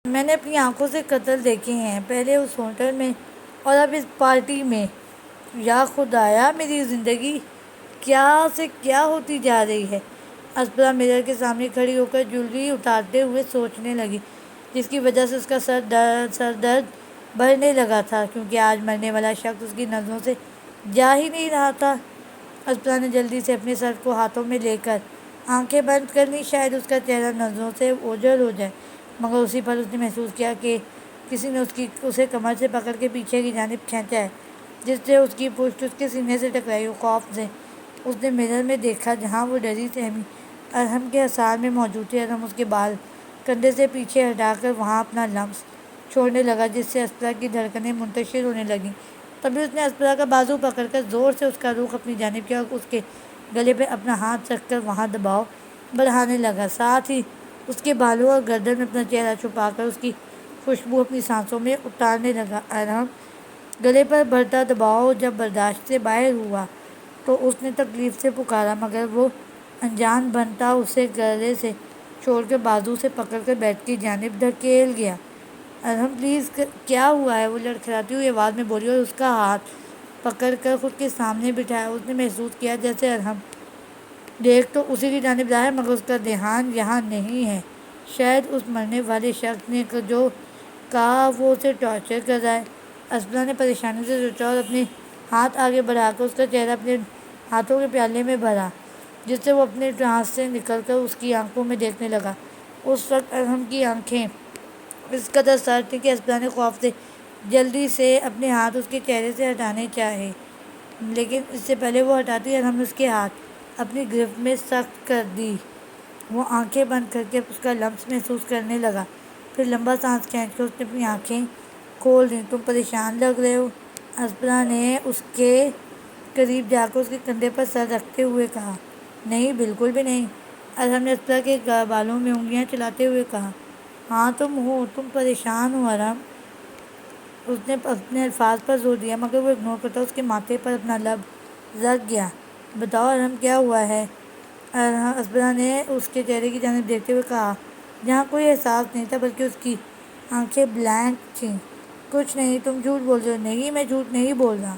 میں نے اپنی آنکھوں سے قتل دیکھے ہیں، پہلے اس ہوٹل میں اور اب اس پارٹی میں۔ یا خدایا، میری زندگی کیا سے کیا ہوتی جا رہی ہے۔ اسپرا مرر کے سامنے کھڑی ہو کر جویلری اتارتے ہوئے سوچنے لگی، جس کی وجہ سے اس کا سر درد بڑھنے لگا تھا، کیونکہ آج مرنے والا شخص اس کی نظروں سے جا ہی نہیں رہا تھا۔ اسپرا نے جلدی سے اپنے سر کو ہاتھوں میں لے کر آنکھیں بند کر لیں، شاید اس کا چہرہ نظروں سے اوجھل ہو جائے، مگر اسی پر اس نے محسوس کیا کہ کسی نے اسے کمر سے پکڑ کے پیچھے کی جانب کھینچا ہے، جس سے اس کی پشت اس کے سینے سے ٹکرائی۔ خوف سے اس نے مرر میں دیکھا جہاں وہ ڈری سہمی ارحم کے آثار میں موجود تھی۔ ارحم اس کے بال کندھے سے پیچھے ہٹا کر وہاں اپنا لمس چھوڑنے لگا، جس سے اسپرا کی دھڑکنیں منتشر ہونے لگیں۔ تبھی اس نے اسپرا کا بازو پکڑ کر زور سے اس کا رخ اپنی جانب کیا اور اس کے گلے پہ اپنا ہاتھ رکھ کر وہاں دباؤ بڑھانے لگا، ساتھ ہی اس کے بالوں اور گردن میں اپنا چہرہ چھپا کر اس کی خوشبو اپنی سانسوں میں اتارنے لگا۔ ارحم گلے پر بڑھتا دباؤ جب برداشت سے باہر ہوا تو اس نے تکلیف سے پکارا، مگر وہ انجان بنتا اسے گلے سے چھوڑ کر بازو سے پکڑ کر بیڈ کی جانب دھکیل گیا۔ ارحم پلیز، کیا ہوا ہے؟ وہ لڑکھڑاتی ہوئی آواز میں بولی اور اس کا ہاتھ پکڑ کر خود کے سامنے بٹھایا۔ اس نے محسوس کیا جیسے ارحم دیکھ تو اسی کی جانب رہا ہے، مگر اس کا دھیان یہاں نہیں ہے۔ شاید اس مرنے والے شخص نے جو کہا وہ اسے ٹارچر کر رہا ہے۔ اسپرا نے پریشانی سے سوچا اور اپنے ہاتھ آگے بڑھا کر اس کا چہرہ اپنے ہاتھوں کے پیالے میں بھرا، جس سے وہ اپنے ٹرانس سے نکل کر اس کی آنکھوں میں دیکھنے لگا۔ اس وقت ارحم کی آنکھیں اس قدر سرد تھیں کہ اسپرا نے خوف سے جلدی سے اپنے ہاتھ اس کے چہرے سے ہٹانے چاہے، لیکن اس سے پہلے وہ ہٹاتی ارحم نے اس کے ہاتھ اپنی گرفت میں سخت کر دی۔ وہ آنکھیں بند کر کے اس کا لمس محسوس کرنے لگا، پھر لمبا سانس کھینچ کر اس نے اپنی آنکھیں کھول دیں۔ تم پریشان لگ رہے ہو، اسپرا نے اس کے قریب جا کر اس کے کندھے پر سر رکھتے ہوئے کہا۔ نہیں، بالکل بھی نہیں، ارحم نے اسپرا کے بالوں میں انگلیاں چلاتے ہوئے کہا۔ ہاں تم ہو، تم پریشان ہو ارحم۔ اس نے اپنے الفاظ پر زور دیا، مگر وہ اگنور کرتا اس کے ماتھے پر اپنا لب رکھ گیا۔ بتاؤ ارحم، کیا ہوا ہے؟ اسپرا نے اس کے چہرے کی جانب دیکھتے ہوئے کہا، جہاں کوئی احساس نہیں تھا بلکہ اس کی آنکھیں بلینک تھیں۔ کچھ نہیں، تم جھوٹ بول رہے ہو۔ نہیں، میں جھوٹ نہیں بول رہا،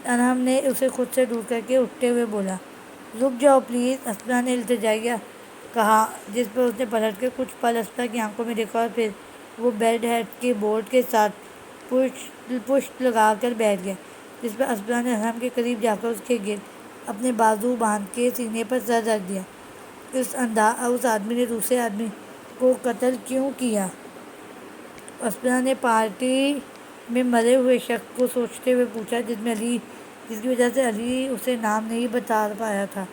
ارحم نے اسے خود سے دور کر کے اٹھتے ہوئے بولا۔ رک جاؤ پلیز، اسپرا نے التجائیہ کہا، جس پر اس نے پلٹ کر کچھ پل اسپرا کی آنکھوں میں دیکھا اور پھر وہ بیڈ ہیڈ کے بورڈ کے ساتھ پشت لگا کر بیٹھ گیا، جس پر اسپرا نے ارحم کے قریب جا کر اس کے گرد اپنے بازو باندھ کے سینے پر سر رکھ دیا۔ اس آدمی نے دوسرے آدمی کو قتل کیوں کیا؟ اسپرا نے پارٹی میں مرے ہوئے شخص کو سوچتے ہوئے پوچھا، جس کی وجہ سے علی اسے نام نہیں بتا پایا تھا،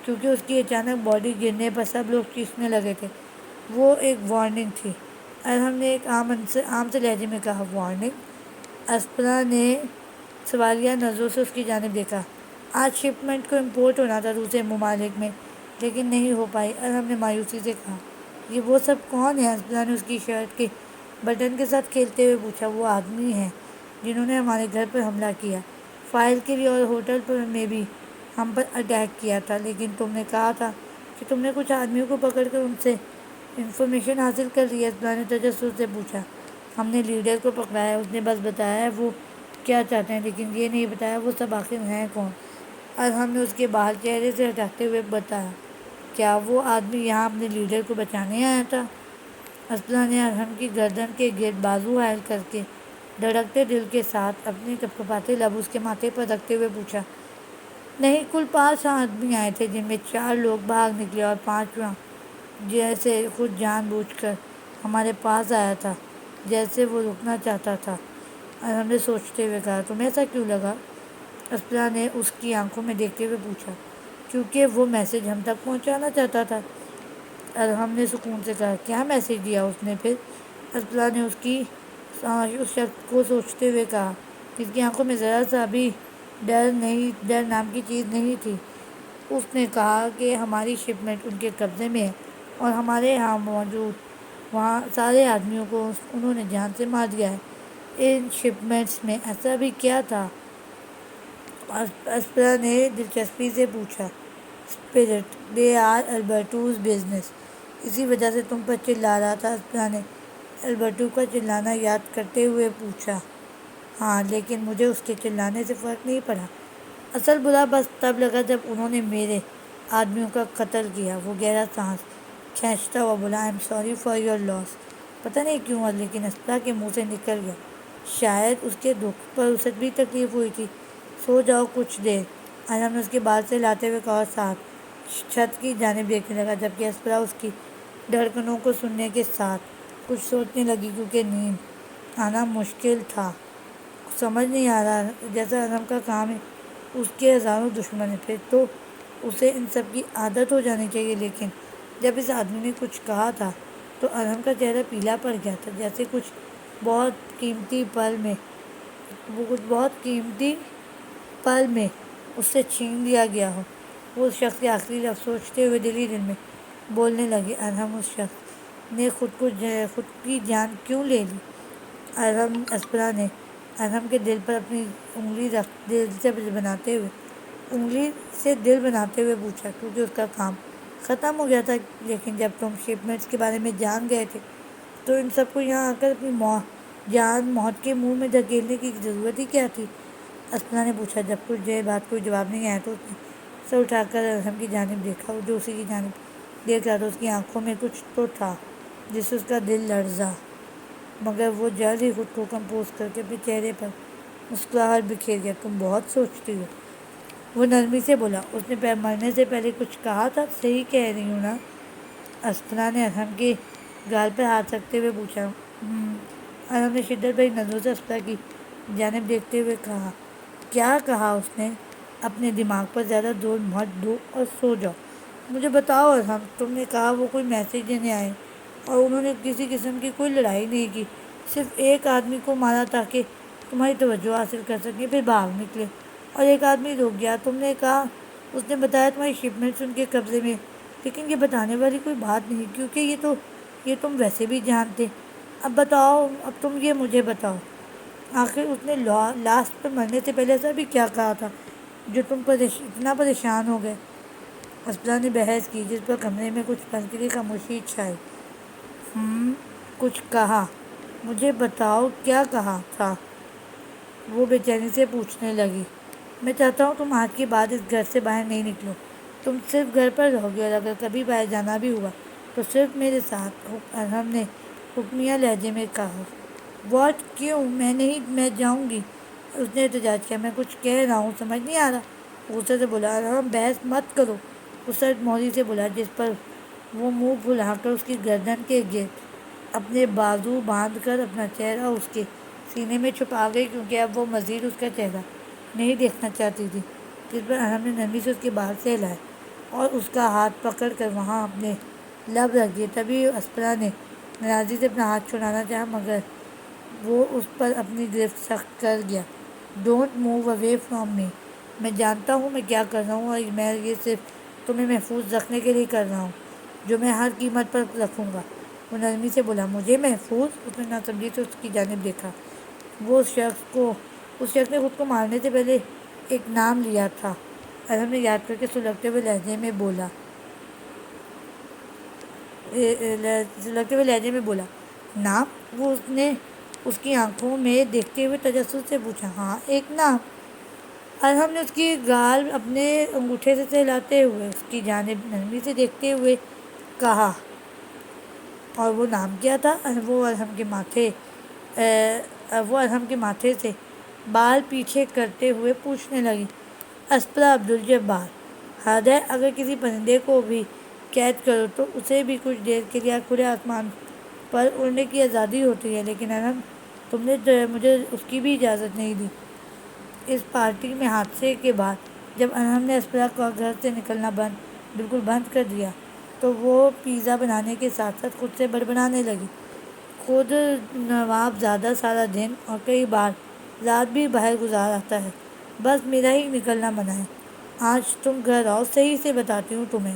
کیونکہ اس کی اچانک باڈی گرنے پر سب لوگ چیخنے لگے تھے۔ وہ ایک وارننگ تھی، ارحم نے ایک عام سے لہجے میں کہا۔ وارننگ؟ اسپرا نے سوالیہ نظروں سے اس کی جانب دیکھا۔ آج شپمنٹ کو امپورٹ ہونا تھا دوسرے ممالک میں، لیکن نہیں ہو پائی، ارحم نے مایوسی سے کہا۔ یہ وہ سب کون ہیں؟ اسپرا نے اس کی شرٹ کے بٹن کے ساتھ کھیلتے ہوئے پوچھا۔ وہ آدمی ہیں جنہوں نے ہمارے گھر پر حملہ کیا، فائل کے لیے، اور ہوٹل میں بھی ہم پر اٹیک کیا تھا، لیکن تم نے کہا تھا کہ تم نے کچھ آدمیوں کو پکڑ کر ان سے انفارمیشن حاصل کر لی ہے، اسپرا نے تجسس سے پوچھا۔ ہم نے لیڈر کو پکڑا ہے، اس نے بس بتایا ہے وہ کیا چاہتے ہیں، لیکن یہ نہیں بتایا وہ سب آخر ہیں کون۔ ارحم نے اس کے بال چہرے سے ہٹاتے ہوئے بتایا۔ کیا وہ آدمی یہاں اپنے لیڈر کو بچانے آیا تھا؟ اسپرا نے ارحم کی گردن کے گرد بازو حائل کر کے دھڑکتے دل کے ساتھ اپنے کپکپاتے لب اس کے ماتھے پر رکھتے ہوئے پوچھا۔ نہیں، کل 5 آدمی آئے تھے، جن میں 4 لوگ بھاگ نکلے اور 5واں جیسے خود جان بوجھ کر ہمارے پاس آیا تھا، جیسے وہ رکنا چاہتا تھا۔ ارحم نے سوچتے ہوئے کہا۔ تمہیں ایسا کیوں لگا؟ اسپرا نے اس کی آنکھوں میں دیکھتے ہوئے پوچھا۔ کیونکہ وہ میسج ہم تک پہنچانا چاہتا تھا، ارحم نے سکون سے کہا۔ کیا میسج دیا اس نے پھر؟ اسپرا نے اس شخص کو سوچتے ہوئے کہا، جس کی آنکھوں میں ذرا سا بھی ڈر نام کی چیز نہیں تھی۔ اس نے کہا کہ ہماری شپمنٹ ان کے قبضے میں ہے اور ہمارے یہاں موجود وہاں سارے آدمیوں کو انہوں نے جان سے مار دیا ہے۔ ان شپمنٹس میں ایسا بھی کیا تھا؟ اسپرا نے دلچسپی سے پوچھا۔ اسپرٹ، دے آر البرٹوز بزنس، اسی وجہ سے تم پر چلا رہا تھا، اسپرا نے البرٹو کا چلانا یاد کرتے ہوئے پوچھا۔ ہاں، لیکن مجھے اس کے چلانے سے فرق نہیں پڑا۔ اصل برا بس تب لگا جب انہوں نے میرے آدمیوں کا قتل کیا۔ وہ گہرا سانس کھینچتا ہوا بولا، I am sorry for your loss. پتہ نہیں کیوں لیکن اسپرا کے منہ سے نکل گیا۔ شاید اس کے دکھ پر اسے بھی تکلیف ہوئی تھی۔ سو جاؤ کچھ دیر، ارہم نے اس کے بال سے لاتے ہوئے کہا اور ساتھ چھت کی جانب دیکھنے لگا، جبکہ اسپرا اس کی دھڑکنوں کو سننے کے ساتھ کچھ سوچنے لگی، کیونکہ نیند آنا مشکل تھا۔ سمجھ نہیں آ رہا، جیسا ارہم کا کام ہے، اس کے ہزاروں دشمن ہیں، پھر تو اسے ان سب کی عادت ہو جانی چاہیے۔ لیکن جب اس آدمی نے کچھ کہا تھا تو ارہم کا چہرہ پیلا پڑ گیا تھا، جیسے کچھ بہت قیمتی پل میں اس سے چھین لیا گیا ہو۔ وہ اس شخص کے آخری لفظ سوچتے ہوئے دل ہی دل میں بولنے لگے، ارہم، اس شخص نے خود کی جان کیوں لے لی؟ اسپرا نے ارہم کے دل پر اپنی انگلی سے دل بناتے ہوئے پوچھا، کیونکہ اس کا کام ختم ہو گیا تھا۔ لیکن جب تم شپمنٹس کے بارے میں جان گئے تھے تو ان سب کو یہاں آ کر اپنی جان موت کے منہ میں دھکیلنے کی ضرورت ہی کیا تھی؟ اسپرا نے پوچھا۔ جب کچھ دیر بعد کوئی جواب نہیں آیا تو اس نے سر اٹھا کر ارہم کی جانب دیکھا۔ وہ جو اسی کی جانب دیکھ رہا تھا، اس کی آنکھوں میں کچھ تو تھا جس سے اس کا دل لرزا، مگر وہ جلد ہی خود کو کمپوز کر کے اپنے چہرے پر مسکراہٹ بکھیر گیا۔ تم بہت سوچتی ہو، وہ نرمی سے بولا۔ اس نے مرنے سے پہلے کچھ کہا تھا، صحیح کہہ رہی ہوں نا؟ اسپرا نے ارہم کے گال پر ہاتھ رکھتے ہوئے پوچھا۔ ارہم نے شدت بھری نظروں سے اسپرا کی جانب دیکھتے ہوئے کہا۔ کیا کہا اس نے؟ اپنے دماغ پر زیادہ زور مت دو اور سو جاؤ۔ مجھے بتاؤ ارہم، تم نے کہا وہ کوئی میسج دینے آئے اور انہوں نے کسی قسم کی کوئی لڑائی نہیں کی، صرف ایک آدمی کو مارا تاکہ تمہاری توجہ حاصل کر سکیں، پھر بھاگ نکلے اور ایک آدمی رک گیا۔ تم نے کہا اس نے بتایا تمہاری شپمنٹس ان کے قبضے میں، لیکن یہ بتانے والی کوئی بات نہیں، کیونکہ یہ تم ویسے بھی جانتے۔ اب بتاؤ، اب تم یہ مجھے بتاؤ، آخر اس نے لاسٹ پر مرنے سے پہلے ایسا بھی کیا کہا تھا جو تم اتنا پریشان ہو گئے؟ اسپرا نے بحث کی، جس پر کمرے میں کچھ پل کے لیے خاموشی چھائی۔ کچھ کہا؟ مجھے بتاؤ کیا کہا تھا؟ وہ بے چینی سے پوچھنے لگی۔ میں چاہتا ہوں تم آج کے بعد اس گھر سے باہر نہیں نکلو، تم صرف گھر پر رہو گے، اور اگر کبھی باہر جانا بھی ہوا تو صرف میرے ساتھ، ارہم نے حکمیہ لہجے میں کہا۔ واٹ؟ کیوں؟ میں جاؤں گی، اس نے احتجاج کیا۔ میں کچھ کہہ رہا ہوں، سمجھ نہیں آ رہا؟ غصے سے بولا۔ ارہم، بحث مت کرو، وہ سرد موری سے بولا، جس پر وہ منہ پھلا کر اس کی گردن کے گرد اپنے بازو باندھ کر اپنا چہرہ اس کے سینے میں چھپا گئی، کیونکہ اب وہ مزید اس کا چہرہ نہیں دیکھنا چاہتی تھی، جس پر ارہم نے نرمی سے اس کے بال سہلائے اور اس کا ہاتھ پکڑ کر وہاں اپنے لب رکھ دیے۔ تبھی اسپرا نے ناراضی سے اپنا ہاتھ چھڑانا چاہا، مگر وہ اس پر اپنی گرفت سخت کر گیا۔ Don't move away from me, میں جانتا ہوں میں کیا کر رہا ہوں، اور میں یہ صرف تمہیں محفوظ رکھنے کے لیے کر رہا ہوں، جو میں ہر قیمت پر رکھوں گا، وہ نرمی سے بولا۔ مجھے محفوظ؟ اس نے ناسمجھی سے اس کی جانب دیکھا۔ وہ اس شخص نے خود کو مارنے سے پہلے ایک نام لیا تھا، ارہم نے یاد کر کے سلگتے ہوئے لہجے میں بولا۔ نام؟ وہ اس نے اس کی آنکھوں میں دیکھتے ہوئے تجسس سے پوچھا۔ ہاں، ایک نام۔ ارہم نے اس کی گال اپنے انگوٹھے سے سہلاتے ہوئے اس کی جانب نرمی سے دیکھتے ہوئے کہا۔ اور وہ نام کیا تھا؟ وہ ارہم کے ماتھے سے بال پیچھے کرتے ہوئے پوچھنے لگی۔ اسپرا، عبدالجبار۔ حد ہے، اگر کسی پرندے کو بھی قید کرو تو اسے بھی کچھ دیر کے لیے کھلے آسمان پر اڑنے کی آزادی ہوتی ہے، لیکن ارہم، تم نے مجھے اس کی بھی اجازت نہیں دی۔ اس پارٹی میں حادثے کے بعد جب ارہم نے اسپرا کا گھر سے نکلنا بالکل بند کر دیا تو وہ پیزا بنانے کے ساتھ ساتھ خود سے بڑبڑانے لگی۔ خود نواب زادہ سارا دن اور کئی بار رات بھی باہر گزار آتا ہے، بس میرا ہی نکلنا منع ہے۔ آج تم گھر آؤ، صحیح سے بتاتی ہوں تمہیں۔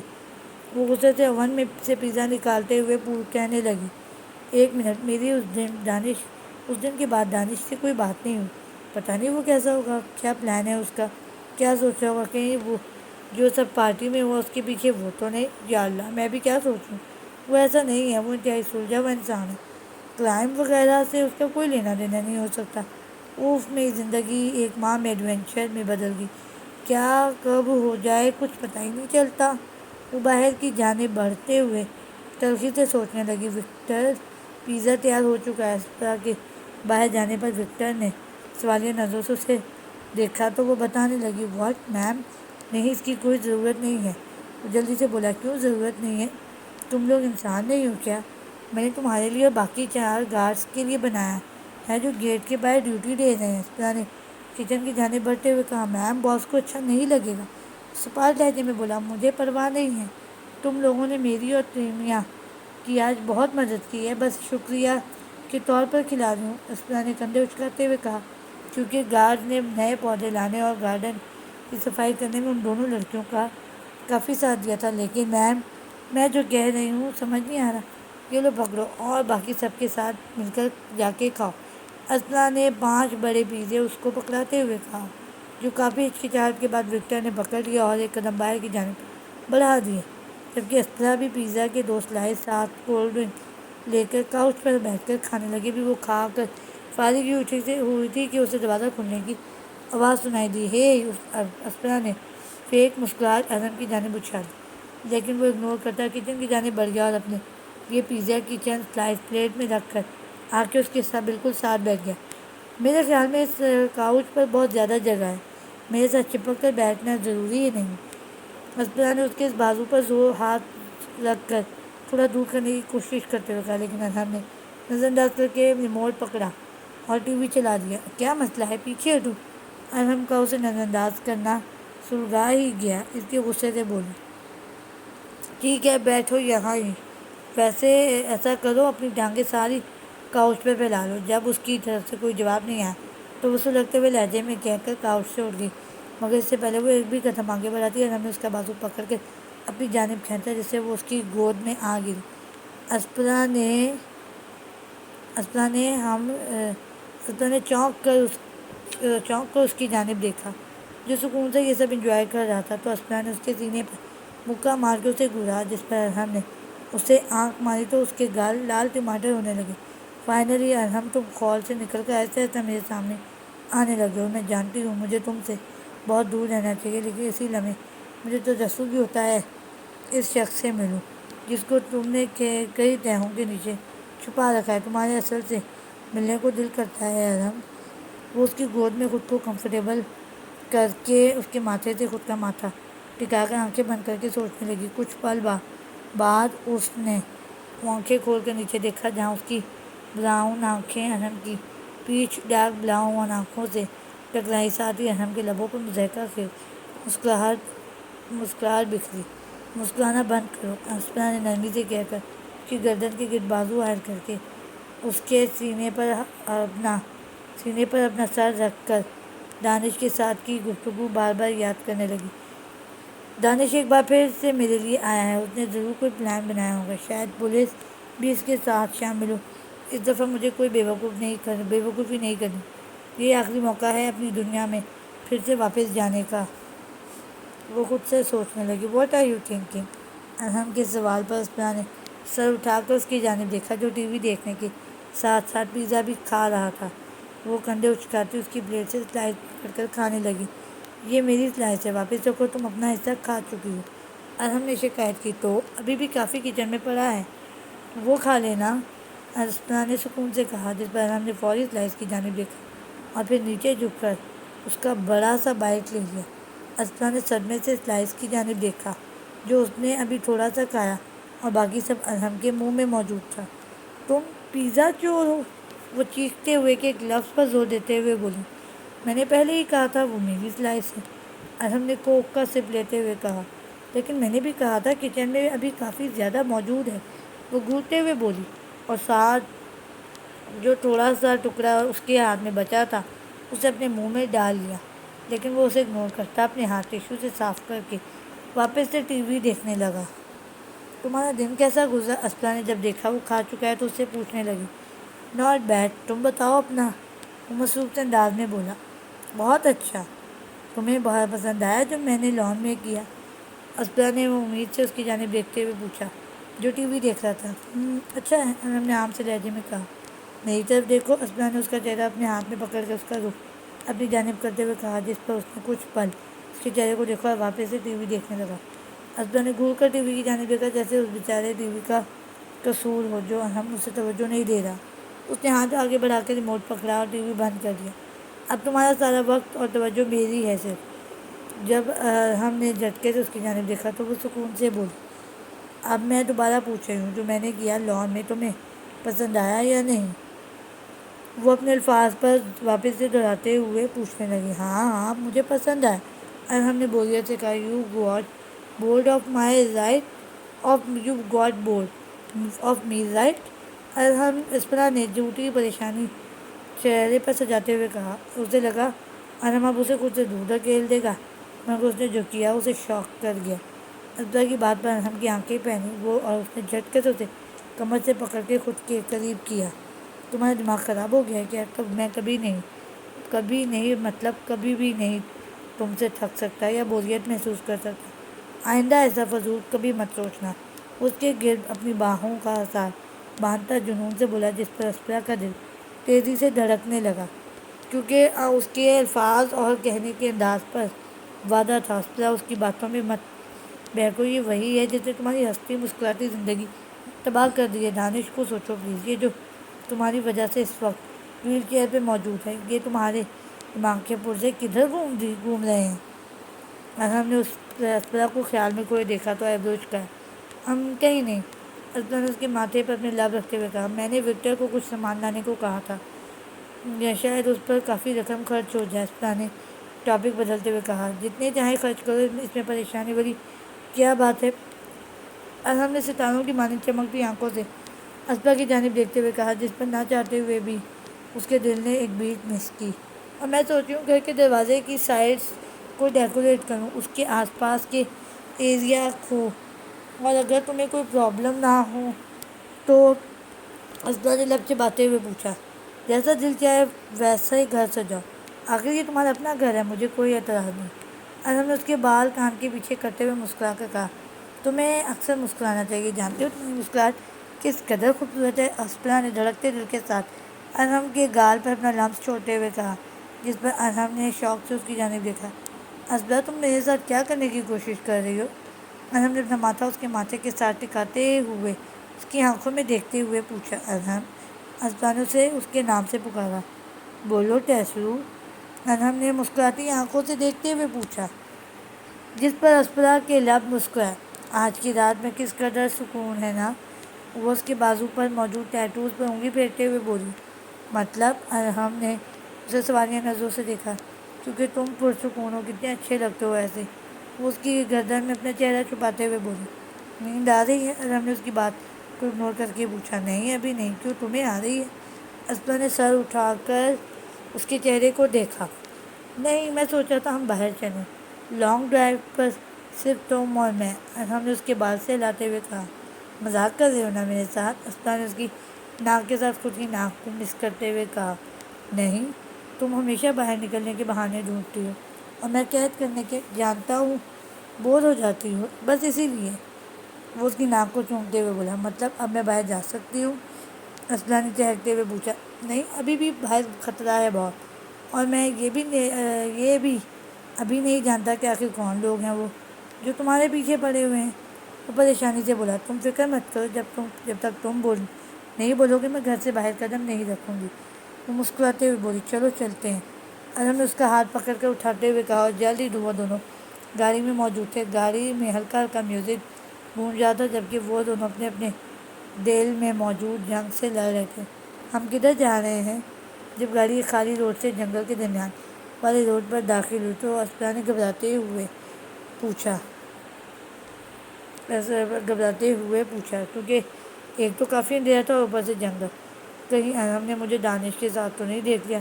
وہ غصے سے اوون میں سے پیزا نکالتے ہوئے کہنے لگی۔ ایک منٹ، میری اس دن کے بعد دانش سے کوئی بات نہیں ہوئی۔ پتہ نہیں وہ کیسا ہوگا، کیا پلان ہے اس کا، کیا سوچ رہا ہوگا، کہیں وہ جو سب پارٹی میں ہوا اس کے پیچھے وہ تو نہیں؟ یا اللہ، میں بھی کیا سوچوں؟ وہ ایسا نہیں ہے، وہ انتہائی سلجھا ہوا انسان ہے۔ کرائم وغیرہ سے اس کا کوئی لینا دینا نہیں ہو سکتا۔ اوف، میری زندگی ایک ماہ میں ایڈونچر میں بدل گئی۔ کیا کب ہو جائے کچھ پتہ ہی نہیں چلتا۔ وہ باہر کی جانب بڑھتے ہوئے تلخی سے سوچنے لگی۔ وکٹر، پیزا تیار ہو چکا ہے۔ اس طرح کے باہر جانے پر وکٹر نے سوالیہ نظروں سے اسے دیکھا تو وہ بتانے لگی، واٹ میم، نہیں، اس کی کوئی ضرورت نہیں ہے۔ وہ جلدی سے بولا، کیوں ضرورت نہیں ہے؟ تم لوگ انسان نہیں ہو کیا؟ میں نے تمہارے لیے اور باقی 4 گارڈز کے لیے بنایا ہے جو گیٹ کے باہر ڈیوٹی دے رہے ہیں۔ اسپرا نے کچن کی جانب بڑھتے ہوئے کہا، میم، باس کو اچھا نہیں لگے گا۔ سپاٹ لہجے میں بولا، مجھے پرواہ نہیں ہے، تم لوگوں نے میری اور تیمیا کی آج بہت مدد کی ہے، بس شکریہ کے طور پر کھلا رہی ہوں۔ اسپرا نے کندھے اچکاتے ہوئے کہا، کیونکہ گارڈ نے نئے پودے لانے اور گارڈن کی صفائی کرنے میں ان دونوں لڑکیوں کا کافی ساتھ دیا تھا۔ لیکن میم، میں جو کہہ رہی ہوں سمجھ نہیں آ رہا۔ یہ لو پکڑو اور باقی سب کے ساتھ مل کر جا کے کھاؤ۔ اسپرا نے 5 بڑے پیزے اس کو پکڑاتے ہوئے کہا، جو کافی ہچکچاہٹ کے بعد وکٹر نے پکڑ لیا اور ایک قدم باہر کی جانب بڑھا دیے، جبکہ اسپرا بھی پیزا کے 2 سلائس ساتھ کولڈ ڈرنک لے کر کاؤچ پر بیٹھ کر کھانے لگے۔ بھی وہ کھا کر فارغ ہی ہوئی تھی کہ اسے دروازہ کھلنے کی آواز سنائی دی۔ ہے، اسپرا نے فیک مسکراہٹ ارہم کی جانب اچھالی، لیکن وہ اگنور کرتا کچن کی جانب بڑھ گیا اور اپنے یہ پیزا کی چند سلائس پلیٹ میں رکھ کر آ کے اس کے ساتھ بالکل ساتھ بیٹھ گیا۔ میرے خیال میں اس کاؤچ پر بہت زیادہ جگہ ہے، میرے ساتھ چپک کر بیٹھنا ضروری نہیں۔ اسپرا نے اس کے اس بازو پر زور ہاتھ رکھ کر تھوڑا دور کرنے کی کوشش کرتے ہوئے کہا، لیکن ارہم نے نظر انداز کر کے ریموٹ پکڑا اور ٹی وی چلا دیا۔ کیا مسئلہ ہے، پیچھے ہٹو؟ ارہم کا اسے نظر انداز کرنا سلگا ہی گیا، اس لیے غصے سے بولی، ٹھیک ہے، بیٹھو یہاں ہی، ویسے ایسا کرو، اپنی ٹانگیں ساری کاؤچ پہ پھیلا لو۔ جب اس کی طرف سے کوئی جواب نہیں آیا تو وہ سلگتے ہوئے لہجے میں کہہ کر کاؤچ سے اٹھ گئی، مگر اس سے پہلے وہ ایک بھی قدم آگے بڑھاتی ارہم نے اس کا بازو پکڑ کر اپنی جانب کھینچا، جس سے وہ اس کی گود میں آ گری۔ اسپرا نے چونک کر اس کی جانب دیکھا، جو سکون سے یہ سب انجوائے کر رہا تھا، تو اسپرا نے اس کے سینے پر مکہ مار کے اسے گھورا، جس پر ارہم نے اسے آنکھ ماری تو اس کے گال لال ٹماٹر ہونے لگے۔ فائنلی ارہم، تم خول سے نکل کر ایسے ایسے میرے سامنے آنے لگے ہو۔ میں جانتی ہوں مجھے تم سے بہت دور رہنا چاہیے، لیکن اسی لمحے مجھے تجسس بھی ہوتا ہے اس شخص سے ملوں جس کو تم نے کئی تہوں کے نیچے چھپا رکھا ہے۔ تمہارے اصل سے ملنے کو دل کرتا ہے ارہم۔ وہ اس کی گود میں خود کو کمفرٹیبل کر کے اس کے ماتھے سے خود کا ماتھا ٹکا کر آنکھیں بند کر کے سوچنے لگی۔ کچھ پل بعد اس نے آنکھیں کھول کر نیچے دیکھا، جہاں اس کی براؤن آنکھیں ارہم کی پیچ ڈارک براؤن آنکھوں سے ٹکرائی، ساتھ ہی ارہم کے لبوں پر مضحکہ خیز مسکراہٹ بکھری۔ مسکرانا بند کرو، اسپرا نے نرمی سے کہہ کر اس کی گردن کے گرد بازو عائد کر کے اس کے سینے پر اپنا سر رکھ کر دانش کے ساتھ کی گفتگو بار بار یاد کرنے لگی۔ دانش ایک بار پھر سے میرے لیے آیا ہے، اس نے ضرور کوئی پلان بنایا ہوگا، شاید پولیس بھی اس کے ساتھ شامل ہو۔ اس دفعہ مجھے کوئی بیوقوفی نہیں کرنی، یہ آخری موقع ہے اپنی دنیا میں پھر سے واپس جانے کا۔ وہ خود سے سوچنے لگی، واٹ آر یو تھنکنگ؟ ارہم کے سوال پر اسپرا نے سر اٹھا کر اس کی جانب دیکھا، جو ٹی وی دیکھنے کے ساتھ ساتھ پیزا بھی کھا رہا تھا۔ وہ کندھے اچکاتی اس کی پلیٹ سے سلائس پکڑ کر کھانے لگی۔ یہ میری سلائس ہے، واپس رکھو، تم اپنا حصہ کھا چکی ہو۔ ارہم نے شکایت کی، تو ابھی بھی کافی کچن میں پڑا ہے، وہ کھا لینا، اسپرا نے سکون سے کہا، جس پر ارہم نے فوری سلائس کی جانب دیکھا اور پھر نیچے جھک کر اس کا بڑا سا بائٹ لے لیا۔ اسپرا نے صدمے سے سلائس کی جانب دیکھا، جو اس نے ابھی تھوڑا سا کھایا اور باقی سب ارہم کے منہ میں موجود تھا۔ تم پیزا چور ہو؟ وہ چیختے ہوئے کہ ایک لفظ پر زور دیتے ہوئے بولی، میں نے پہلے ہی کہا تھا وہ میری سلائس ہے، ارہم نے کوک کا سپ لیتے ہوئے کہا۔ لیکن میں نے بھی کہا تھا کچن میں ابھی کافی زیادہ موجود ہے، وہ گھورتے ہوئے بولی، اور ساتھ جو تھوڑا سا ٹکڑا اس کے ہاتھ میں بچا تھا اسے اپنے منہ میں ڈال لیا، لیکن وہ اسے اگنور کرتا اپنے ہاتھ ٹشو سے صاف کر کے واپس سے ٹی وی دیکھنے لگا۔ تمہارا دن کیسا گزرا؟ اسپرا نے جب دیکھا وہ کھا چکا ہے تو اس سے پوچھنے لگی۔ ناٹ بیڈ، تم بتاؤ اپنا، وہ مصروف انداز میں بولا۔ بہت اچھا، تمہیں بہت پسند آیا جو میں نے لان میں کیا؟ اسپرا نے امید سے اس کی جانب دیکھتے ہوئے پوچھا، جو ٹی وی دیکھ رہا تھا۔ اچھا ہے، ارہم نے عام سے لہجے میں کہا۔ میری طرف دیکھو، اسبرا نے اس کا چہرہ اپنے ہاتھ میں پکڑ کے اس کا رخ اپنی جانب کرتے ہوئے کہا، جس پر اس نے کچھ پل اس کے چہرے کو دیکھا اور واپس سے ٹی وی دیکھنے لگا۔ اسبرا نے گھور کر ٹی وی کی جانب دیکھا، جیسے اس بیچارے ٹی وی کا قصور ہو جو ہم اسے توجہ نہیں دے رہا۔ اس نے ہاتھ آگے بڑھا کے ریموٹ پکڑا اور ٹی وی بند کر دیا۔ اب تمہارا سارا وقت اور توجہ میری ہے صرف۔ جب ہم نے جھٹکے سے اس کی جانب دیکھا تو وہ سکون سے بولی، اب میں دوبارہ پوچھ رہی ہوں، جو میں نے کیا لان میں تمہیں پسند آیا یا نہیں؟ وہ اپنے الفاظ پر واپس سے دہراتے ہوئے پوچھنے لگی، ہاں ہاں مجھے پسند آیا۔ اور ہم نے بوریت سے کہا، you got board of my right of you got board of me right? اور ہم اسپرا نے جھوٹی پریشانی چہرے پر سجاتے ہوئے کہا، اسے لگا ارم اب اسے خود سے دور دھکیل دے گا، مگر اس نے جو کیا اسے شوق کر گیا۔ اسبرا کی بات پر ارحم کی آنکھیں پہنی وہ اور اس نے جھٹکے سے اسے کمر سے پکڑ کے خود کے قریب کیا۔ تمہارا دماغ خراب ہو گیا ہے کیا؟ میں کبھی نہیں مطلب کبھی بھی نہیں تم سے تھک سکتا یا بوریت محسوس کر سکتا۔ آئندہ ایسا فضول کبھی مت سوچنا۔ اس کے گرد اپنی باہوں کا اثار باندھتا جنون سے بولا، جس پر اسپرا کا دل تیزی سے دھڑکنے لگا، کیونکہ اس کے الفاظ اور کہنے کے انداز پر وعدہ تھا۔ اسپرا اس کی باتوں میں مت بہکو، یہ وہی ہے جس نے تمہاری ہنستی مسکراتی زندگی تباہ کر دی ہے۔ دانش کو سوچو پلیز، یہ جو تمہاری وجہ سے اس وقت ویل چیئر پہ موجود ہے، یہ تمہارے دماغ کے پرزے کدھر گھوم رہے ہیں؟ اور ہم نے اسپرا کو خیال میں کوئی دیکھا تو ایبرو چکایا، ہم کہیں نہیں۔ اسپرا نے اس کے ماتھے پر اپنے لب رکھتے ہوئے کہا، میں نے وکٹر کو کچھ سامان لانے کو کہا تھا، شاید اس پر کافی رقم خرچ ہو جائے۔ اسپرا نے ٹاپک بدلتے ہوئے کہا، جتنے چاہیں خرچ کرو، اس میں پریشانی والی کیا بات ہے؟ اور ہم نے ستاروں کی مانند چمکتی آنکھوں سے اسپرا کی جانب دیکھتے ہوئے کہا، جس پر نہ چاہتے ہوئے بھی اس کے دل نے ایک بیٹ مس کی، اور میں سوچی ہوں گھر کے دروازے کی سائڈس کو ڈیکوریٹ کروں، اس کے آس پاس کے ایریا کو، اور اگر تمہیں کوئی پرابلم نہ ہو تو۔ اسپرا نے لب چباتے ہوئے پوچھا، جیسا دل چاہے ویسا ہی گھر سجاؤ، آخر یہ تمہارا اپنا گھر ہے، مجھے کوئی اعتراض نہیں۔ اور ہم نے اس کے بال کان کے پیچھے کرتے ہوئے مسکرا کر کہا، تمہیں اکثر مسکرانا چاہیے، جانتے ہو تمہاری مسکراہٹ کس قدر خوبصورت ہے؟ اسپرا نے دھڑکتے دل کے ساتھ ارحم کے گال پر اپنا لمس چھوڑتے ہوئے کہا، جس پر ارحم نے شوق سے اس کی جانب دیکھا۔ اسپرا تم میرے ساتھ کیا کرنے کی کوشش کر رہی ہو؟ ارحم نے اپنا ماتھا اس کے ماتھے کے ساتھ ٹکاتے ہوئے اس کی آنکھوں میں دیکھتے ہوئے پوچھا۔ ارحم، اسپرا نے اسے اس کے نام سے پکارا، بولو ٹیسرو۔ ارحم نے مسکراتی آنکھوں سے دیکھتے ہوئے پوچھا، جس پر اسپرا کے لب مسکرائے۔ آج کی رات میں کس قدر سکون ہے نا؟ وہ اس کے بازو پر موجود ٹیٹوز پر انگلی پھیرتے ہوئے بولی۔ مطلب؟ ارحم نے اسے سوالیہ نظروں سے دیکھا، کیونکہ تم پرسکون ہو، کتنے اچھے لگتے ہو ایسے۔ وہ اس کی گردن میں اپنا چہرہ چھپاتے ہوئے بولی، نیند آ رہی ہے؟ ارحم نے اس کی بات کو اگنور کر کے پوچھا، نہیں ابھی نہیں، کیوں تمہیں آ رہی ہے؟ اسپرا نے سر اٹھا کر اس کے چہرے کو دیکھا، نہیں، میں سوچا تھا ہم باہر چلیں، لانگ ڈرائیو پر، صرف تم اور میں۔ ارحم نے اس کے بال سے ہلاتے ہوئے کہا، مذاق کر رہے ہو نا میرے ساتھ؟ اسپرا نے اس کی ناک کے ساتھ خود کی ناک کو مس کرتے ہوئے کہا، نہیں، تم ہمیشہ باہر نکلنے کے بہانے ڈھونڈتی ہو، اور میں قید کرنے کے، جانتا ہوں، بور ہو جاتی ہو، بس اسی لیے۔ وہ اس کی ناک کو چومتے ہوئے بولا، مطلب اب میں باہر جا سکتی ہوں؟ اسپرا نے چہکتے ہوئے پوچھا، نہیں، ابھی بھی باہر خطرہ ہے بہت، اور میں یہ بھی ابھی نہیں جانتا کہ آخر کون لوگ ہیں وہ جو تمہارے پیچھے پڑے ہوئے ہیں۔ وہ پریشانی سے بولا، تم فکر مت کرو، جب تک تم نہیں بولو گے میں گھر سے باہر قدم نہیں رکھوں گی۔ وہ مسکراتے ہوئے بولی، چلو چلتے ہیں۔ ارحم نے اس کا ہاتھ پکڑ کر اٹھاتے ہوئے کہا، اور جلد ہی وہ دونوں گاڑی میں موجود تھے۔ گاڑی میں ہلکا ہلکا میوزک گونج رہا تھا، جبکہ وہ دونوں اپنے اپنے دل میں موجود جنگ سے لڑ رہے تھے۔ ہم کدھر جا رہے ہیں؟ جب گاڑی ایک خالی روڈ سے جنگل کے درمیان والے روڈ پر داخل ہوئی تو اسپرا نے گھبراتے ہوئے پوچھا، کیونکہ ایک تو کافی اندھیرا تھا اور اوپر سے جنگل، کہیں ارحم نے مجھے دانش کے ساتھ تو نہیں دیکھ لیا؟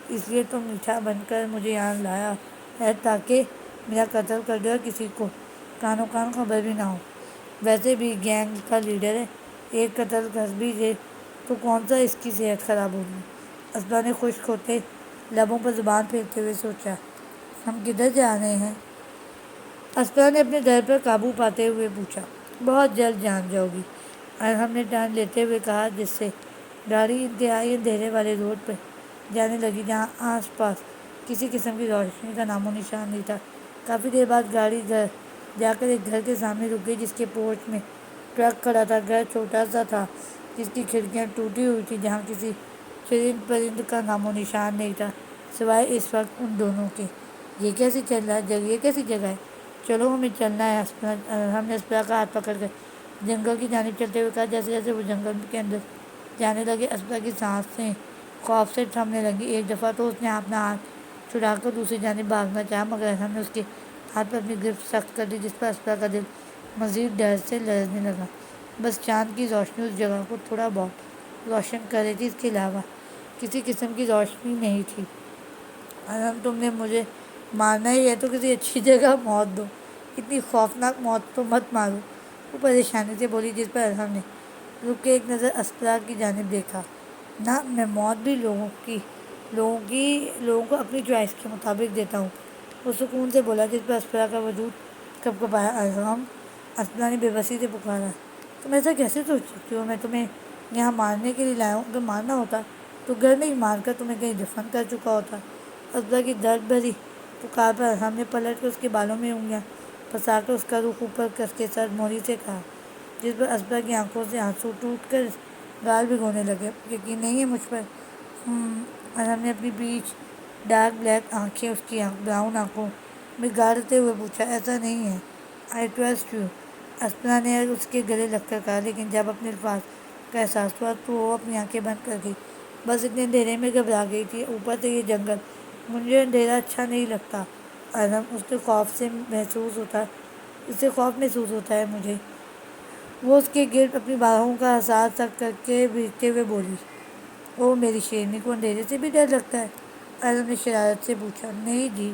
اس لیے تو میٹھا بن کر مجھے یہاں لایا ہے تاکہ میرا قتل کر دے اور کسی کو کانوں کان خبر بھی نہ ہو۔ ویسے بھی گینگ کا لیڈر ہے، ایک قتل کر بھی دے تو کون سا اس کی صحت خراب ہوگی؟ اسپرا نے خشک ہوتے لبوں پر زبان پھیرتے ہوئے سوچا، ہم کدھر جا رہے ہیں؟ اسپرا نے اپنے ڈر پر قابو پاتے ہوئے پوچھا، بہت جلد جان جاؤ گی۔ ارحم نے ٹرن لیتے ہوئے کہا، جس سے گاڑی انتہائی اندھیرے والے روڈ پر جانے لگی جہاں آس پاس کسی قسم کی روشنی کا نام و نشان نہیں تھا۔ کافی دیر بعد گاڑی جا کر ایک گھر کے سامنے رک گئی جس کے پورچ میں ٹرک کھڑا تھا۔ گھر چھوٹا سا تھا جس کی کھڑکیاں ٹوٹی ہوئی تھیں، جہاں کسی چرند پرند کا نام و نشان نہیں تھا سوائے اس وقت ان دونوں کے۔ یہ کیسی جگہ ہے؟ چلو ہمیں چلنا ہے، ہم نے اسپرا کا ہاتھ پکڑ کر جنگل کی جانب چلتے ہوئے کہا۔ جیسے جیسے وہ جنگل کے اندر جانے لگے اسپرا کی سانسیں خوف سے تھمنے لگی۔ ایک دفعہ تو اس نے اپنا ہاتھ چھڑا کر دوسری جانب بھاگنا چاہا، مگر ہم نے اس کے ہاتھ پر اپنی گرفت سخت کر دی، جس پر اسپرا کا دل مزید ڈر سے لرزنے لگا۔ بس چاند کی روشنی اس جگہ کو تھوڑا بہت روشن کر رہی تھی، اس کے علاوہ کسی قسم کی روشنی نہیں تھی۔ ارحم، تم نے مجھے مارنا ہی ہے تو کسی اچھی جگہ موت دو، اتنی خوفناک موت تو مت مارو، وہ پریشانی سے بولی، جس پر ارحم نے رک کے ایک نظر اسپرا کی جانب دیکھا۔ نہ، میں موت بھی لوگوں کو اپنی چوائس کے مطابق دیتا ہوں، وہ سکون سے بولا، جس پر اسپرا کا وجود کپکپایا۔ ارحم، اسپرا نے بے بسی سے پکارا، تم ایسا کیسے سوچ سکتی ہو؟ میں تمہیں یہاں مارنے کے لیے لایا ہوں، اگر مارنا ہوتا تو گھر میں ہی مار کر تمہیں کہیں دفن کر چکا ہوتا۔ اسپرا کی درد بھری پکار پر ارحم نے پلٹ کر اس کے بالوں میں انگلیاں پھنسا کر اس کا رخ اوپر کر کے سر موری سے کہا، جس پر اسپرا کی آنکھوں سے آنسو ٹوٹ کر گال بھگونے لگے۔ یقین نہیں ہے مجھ پر؟ ارحم نے اپنی بیچ ڈارک بلیک آنکھیں اس کی براؤن آنکھوں میں گاڑتے ہوئے پوچھا۔ ایسا نہیں ہے، آئی ٹرسٹ یو، اسپرا نے اس کے گلے لگ کر کہا، لیکن جب اپنے الفاظ کا احساس ہوا تو وہ اپنی آنکھیں بند کر گئی۔ بس اتنے اندھیرے میں گھبرا گئی تھی، اوپر سے یہ جنگل، مجھے اندھیرا اچھا نہیں لگتا ارحم، اس سے خوف محسوس ہوتا ہے مجھے۔ وہ اس کے گرد اپنی باہوں کا احساس سخت کر کے بھیگتے ہوئے بولی، اوہ میری شیرنی، کو اندھیرے سے بھی ڈر لگتا ہے؟ ارحم نے شرارت سے پوچھا۔ نہیں جی،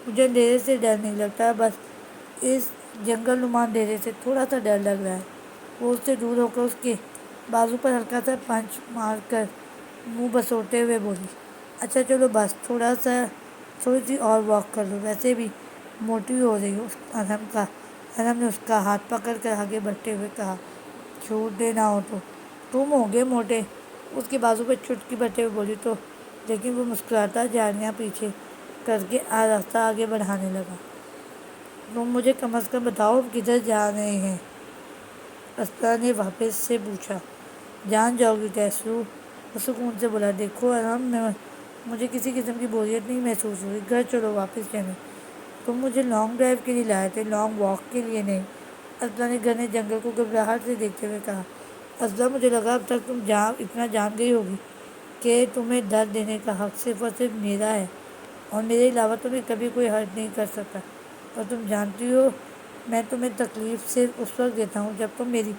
مجھے اندھیرے سے ڈر نہیں لگتا، بس اس جنگل نما اندھیرے سے تھوڑا سا ڈر لگ رہا ہے۔ وہ اس سے دور ہو کر اس کے بازو پر ہلکا سا پنچ مار کر منہ بسوڑتے ہوئے بولی، اچھا چلو بس تھوڑی سی اور واک کر لو، ویسے بھی موٹی ہو رہی ہو۔ ارحم نے اس کا ہاتھ پکڑ کر آگے بڑھتے ہوئے کہا، چھوٹے نہ ہو تو تم ہوگے موٹے، اس کے بازو پر چٹکی بھرتے ہوئے بولی تو، لیکن وہ مسکراتا جھاڑیاں پیچھے کر کے راستہ آگے بڑھانے لگا۔ تم مجھے کم از کم بتاؤ اب کدھر جا رہے ہیں؟ اسپرا نے واپس سے پوچھا۔ جان جاؤ گی ٹیسو، وہ سکون سے بولا۔ دیکھو ارحم، مجھے کسی قسم کی بوریت نہیں محسوس ہوئی، گھر چلو، واپس چلیں۔ تم مجھے لانگ ڈرائیو کے لیے لائے تھے، لانگ واک کے لیے نہیں، اسپرا نے گھنے جنگل کو گھبراہٹ سے دیکھتے ہوئے کہا۔ اسپرا، مجھے لگا اب تک تم اتنا جان گئی ہوگی کہ تمہیں درد دینے کا حق صرف اور صرف میرا ہے، اور میرے علاوہ تمہیں کبھی کوئی ہرٹ نہیں کر سکتا، اور تم جانتی ہو میں تمہیں تکلیف صرف اس وقت دیتا ہوں جب تم میری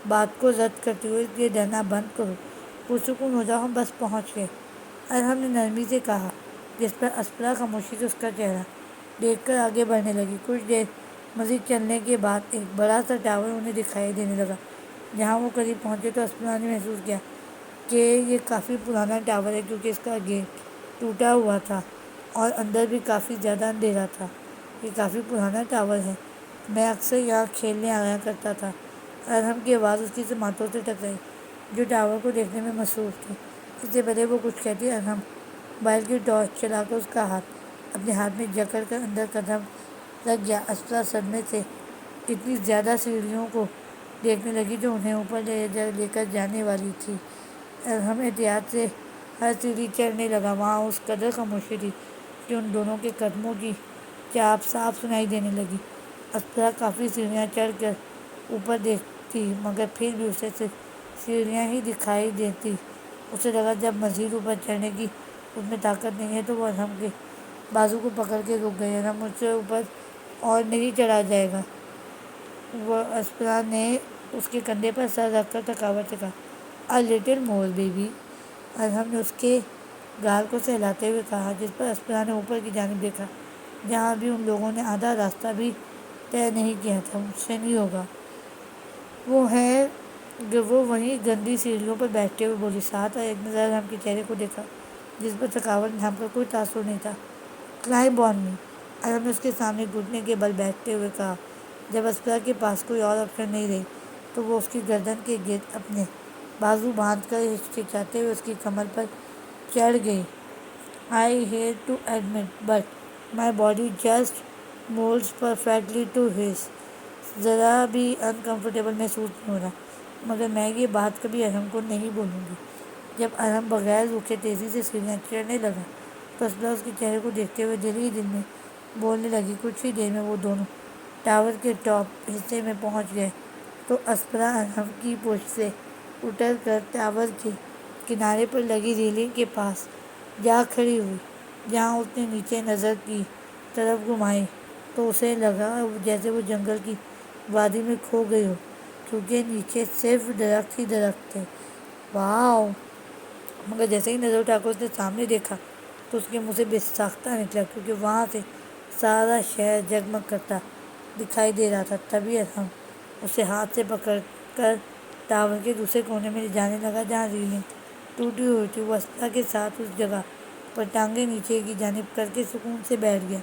بات کو رد کرتی ہو، اس لیے ڈرنا بند کرو، پرسکون ہو جاؤ، ہم بس پہنچ گئے، ارحم نے نرمی سے کہا، جس پر اسپرا خاموشی سے اس کا چہرہ دیکھ کر آگے بڑھنے لگی۔ کچھ دیر مزید چلنے کے بعد ایک بڑا سا ٹاور انہیں دکھائی دینے لگا۔ جہاں وہ قریب پہنچے تو اسپرا نے محسوس کیا کہ یہ کافی پرانا ٹاور ہے، کیونکہ اس کا گیٹ ٹوٹا ہوا تھا اور اندر بھی کافی زیادہ اندھیرا تھا۔ یہ کافی پرانا ٹاور ہے، میں اکثر یہاں کھیلنے آیا کرتا تھا۔ ارحم کی آواز اس کی سماعتوں سے ٹکرائی، جو ٹاور کو دیکھنے میں مصروف تھی۔ اس سے پہلے وہ کچھ کہتی، ارحم موبائل کی ٹارچ چلا کر اس کا ہاتھ اپنے ہاتھ میں جکڑ کر اندر قدم رکھ گیا۔ اسپرا صدمے سے اتنی زیادہ سیڑھیوں کو دیکھنے لگی جو انہیں اوپر لے کر جانے والی تھی۔ ارحم احتیاط سے ہر سیڑھی چڑھنے لگا۔ وہاں اس قدر خاموشی تھی کہ ان دونوں کے قدموں کی چاپ صاف سنائی دینے لگی۔ اسپرا کافی سیڑھیاں چڑھ کر اوپر دیکھتی، مگر پھر بھی اسے صرف سیڑھیاں ہی دکھائی دیتی۔ اسے لگا جب مزید اوپر چڑھنے کی اس میں طاقت نہیں ہے تو وہ ارحم کے بازو کو پکڑ کے رک گئی۔ ارحم، مجھ سے اوپر اور نہیں چڑھا جائے گا، وہ اسپرا نے اس کے کندھے پر سر رکھ کر تھکاوٹ سے کہا۔ اے لٹل مور بیبی، ارحم نے اس کے گال کو سہلاتے ہوئے کہا، جس پر اسپرا نے اوپر کی جانب دیکھا، جہاں ابھی ان لوگوں نے آدھا راستہ بھی طے نہیں کیا تھا۔ مجھ سے نہیں ہوگا، وہ وہیں گندی سیڑھیوں پر بیٹھتے ہوئے بولی۔ ساتھ ایک نظر ارحم کے چہرے کو دیکھا، جس پر تھکاوٹ نام کا کوئی تاثر نہیں تھا۔ کلائمب آن می، ارحم نے اس کے سامنے گھٹنے کے بل بیٹھتے ہوئے کہا۔ جب اسپرا کے پاس کوئی اور آپشن نہیں رہی تو وہ اس کی گردن کے گرد اپنے بازو باندھ کر ہچکچاتے ہوئے اس کی کمر پر چڑھ گئی۔ I hate to admit but my body just moulds perfectly to his. ذرا بھی انکمفرٹیبل محسوس نہیں ہو رہا، مگر میں یہ بات کبھی ارحم کو نہیں بولوں گی۔ جب ارحم بغیر رکے تیزی سے سیڑھیاں چڑھنے لگا تو اسپرا اس کے چہرے کو دیکھتے ہوئے دل ہی دل میں بولنے لگی۔ کچھ ہی دیر میں وہ دونوں ٹاور کے ٹاپ حصے میں پہنچ گئے تو اسپرا ارحم کی پشت سے اتر کر ٹاور کے کنارے پر لگی ریلنگ کے پاس جا کھڑی ہوئی۔ جہاں اس نے نیچے نظر کی طرف گھمائی تو اسے لگا جیسے وہ جنگل کی وادی میں کھو گئی ہو، کیونکہ نیچے صرف درخت ہی درخت تھے۔ واؤ! مگر جیسے ہی نظر اٹھا کر اس نے سامنے دیکھا تو اس کے منہ سے بے ساختہ نکلا، کیونکہ وہاں سے سارا شہر جگمگ کرتا دکھائی دے رہا تھا۔ تبھی ارحم اسے ہاتھ سے پکڑ کر ٹاور کے دوسرے کونے میں لے جانے لگا جہاں ریلنگ ٹوٹی ہوئی تھی۔ وہ اسپرا کے ساتھ اس جگہ پر ٹانگیں نیچے کی جانب کر کے سکون سے بیٹھ گیا۔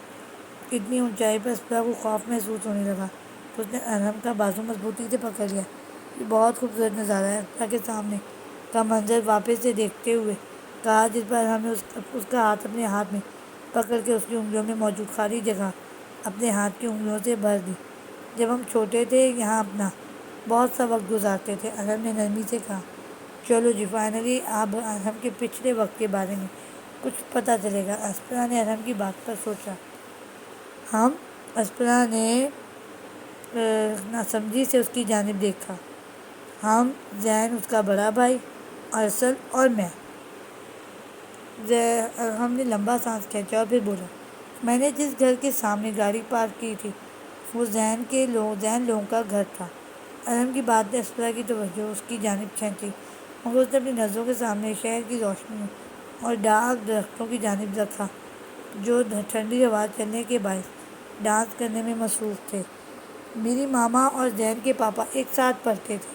اتنی اونچائی پر اسپرا کو خوف محسوس ہونے لگا تو اس نے ارحم کا بازو مضبوطی سے پکڑ لیا۔ یہ بہت خوبصورت نظارہ ہے، اسپرا کے سامنے کا منظر واپس سے دیکھتے ہوئے کہا، جس پر ارحم نے اس کا ہاتھ اپنے ہاتھ میں پکڑ کے اس کی انگلیوں میں موجود خالی جگہ اپنے ہاتھ کی انگلیوں سے بھر دی۔ جب ہم چھوٹے تھے یہاں اپنا بہت سا وقت گزارتے تھے، ارحم نے نرمی سے کہا۔ چلو جی، فائنلی اب ارحم کے پچھلے وقت کے بارے میں کچھ پتہ چلے گا۔ اسپرا نے ارحم کی بات پر سوچا۔ اسپرا نے ناسمجھی سے اس کی جانب دیکھا۔ ہم، زین، اس کا بڑا بھائی ارسل اور میں۔ ارحم نے لمبا سانس کھینچا اور پھر بولا، میں نے جس گھر کے سامنے گاڑی پارک کی تھی وہ زین لوگوں کا گھر تھا۔ ارحم کی بات نے اسپرا کی توجہ اس کی جانب کھینچی، مگر اس نے اپنی نظروں کے سامنے شہر کی روشنیوں اور ڈاک درختوں کی جانب رکھا جو ٹھنڈی ہوا چلنے کے باعث ڈانس کرنے میں مصروف تھے۔ میری ماما اور زین کے پاپا ایک ساتھ پڑھتے تھے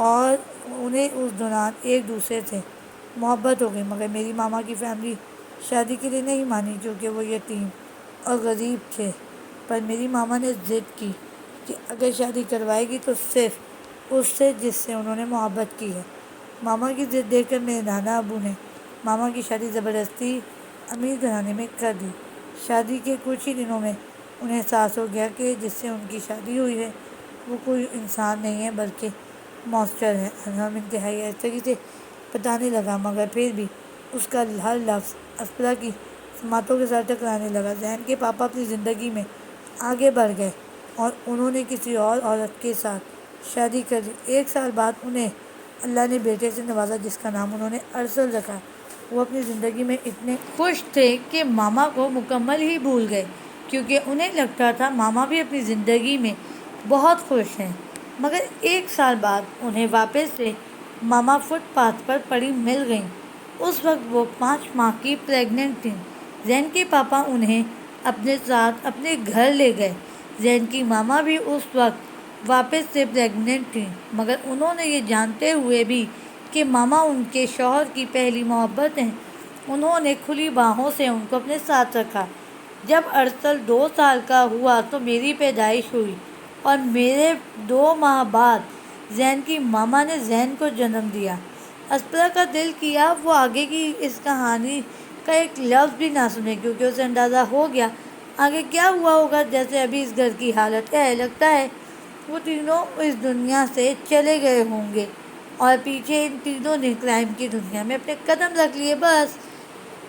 اور انہیں اس دوران ایک دوسرے سے محبت ہو گئی، مگر میری ماما کی فیملی شادی کے لیے نہیں مانی کیونکہ وہ یتیم اور غریب تھے۔ پر میری ماما نے ضد کی کہ اگر شادی کروائے گی تو صرف اس سے جس سے انہوں نے محبت کی ہے۔ ماما کی ضد دیکھ کر میرے نانا ابو نے ماما کی شادی زبردستی امیر گھرانے میں کر دی۔ شادی کے کچھ ہی دنوں میں انہیں احساس ہو گیا کہ جس سے ان کی شادی ہوئی ہے وہ کوئی انسان نہیں ہے بلکہ مانسٹر ہے۔ ارحم انتہائی ایسری سے بتانے لگا، مگر پھر بھی اس کا ہر لفظ اسپرا کی سماعتوں کے ساتھ ٹکرانے لگا۔ زین کے پاپا اپنی زندگی میں آگے بڑھ گئے اور انہوں نے کسی اور عورت کے ساتھ شادی کر لی۔ 1 سال بعد انہیں اللہ نے بیٹے سے نوازا جس کا نام انہوں نے ارسل رکھا۔ وہ اپنی زندگی میں اتنے خوش تھے کہ ماما کو مکمل ہی بھول گئے، کیونکہ انہیں لگتا تھا ماما بھی اپنی زندگی میں بہت خوش ہیں۔ مگر 1 سال بعد انہیں واپس سے ماما فٹ پاتھ پر پڑی مل گئیں۔ اس وقت وہ 5 ماہ کی پریگننٹ تھیں۔ زین کے پاپا انہیں اپنے ساتھ اپنے گھر لے گئے۔ زین کی ماما بھی اس وقت واپس سے پریگننٹ تھیں، مگر انہوں نے یہ جانتے ہوئے بھی کہ ماما ان کے شوہر کی پہلی محبت ہیں، انہوں نے کھلی باہوں سے ان کو اپنے ساتھ رکھا۔ جب ارسل 2 سال کا ہوا تو میری پیدائش ہوئی اور میرے 2 ماہ بعد زین کی ماما نے زین کو جنم دیا۔ اسپرا کا دل کیا وہ آگے کی اس کہانی کا ایک لفظ بھی نہ سنے، کیونکہ اسے اندازہ ہو گیا آگے کیا ہوا ہوگا۔ جیسے ابھی اس گھر کی حالت ہے، لگتا ہے وہ تینوں اس دنیا سے چلے گئے ہوں گے اور پیچھے ان تینوں نے کرائم کی دنیا میں اپنے قدم رکھ لیے۔ بس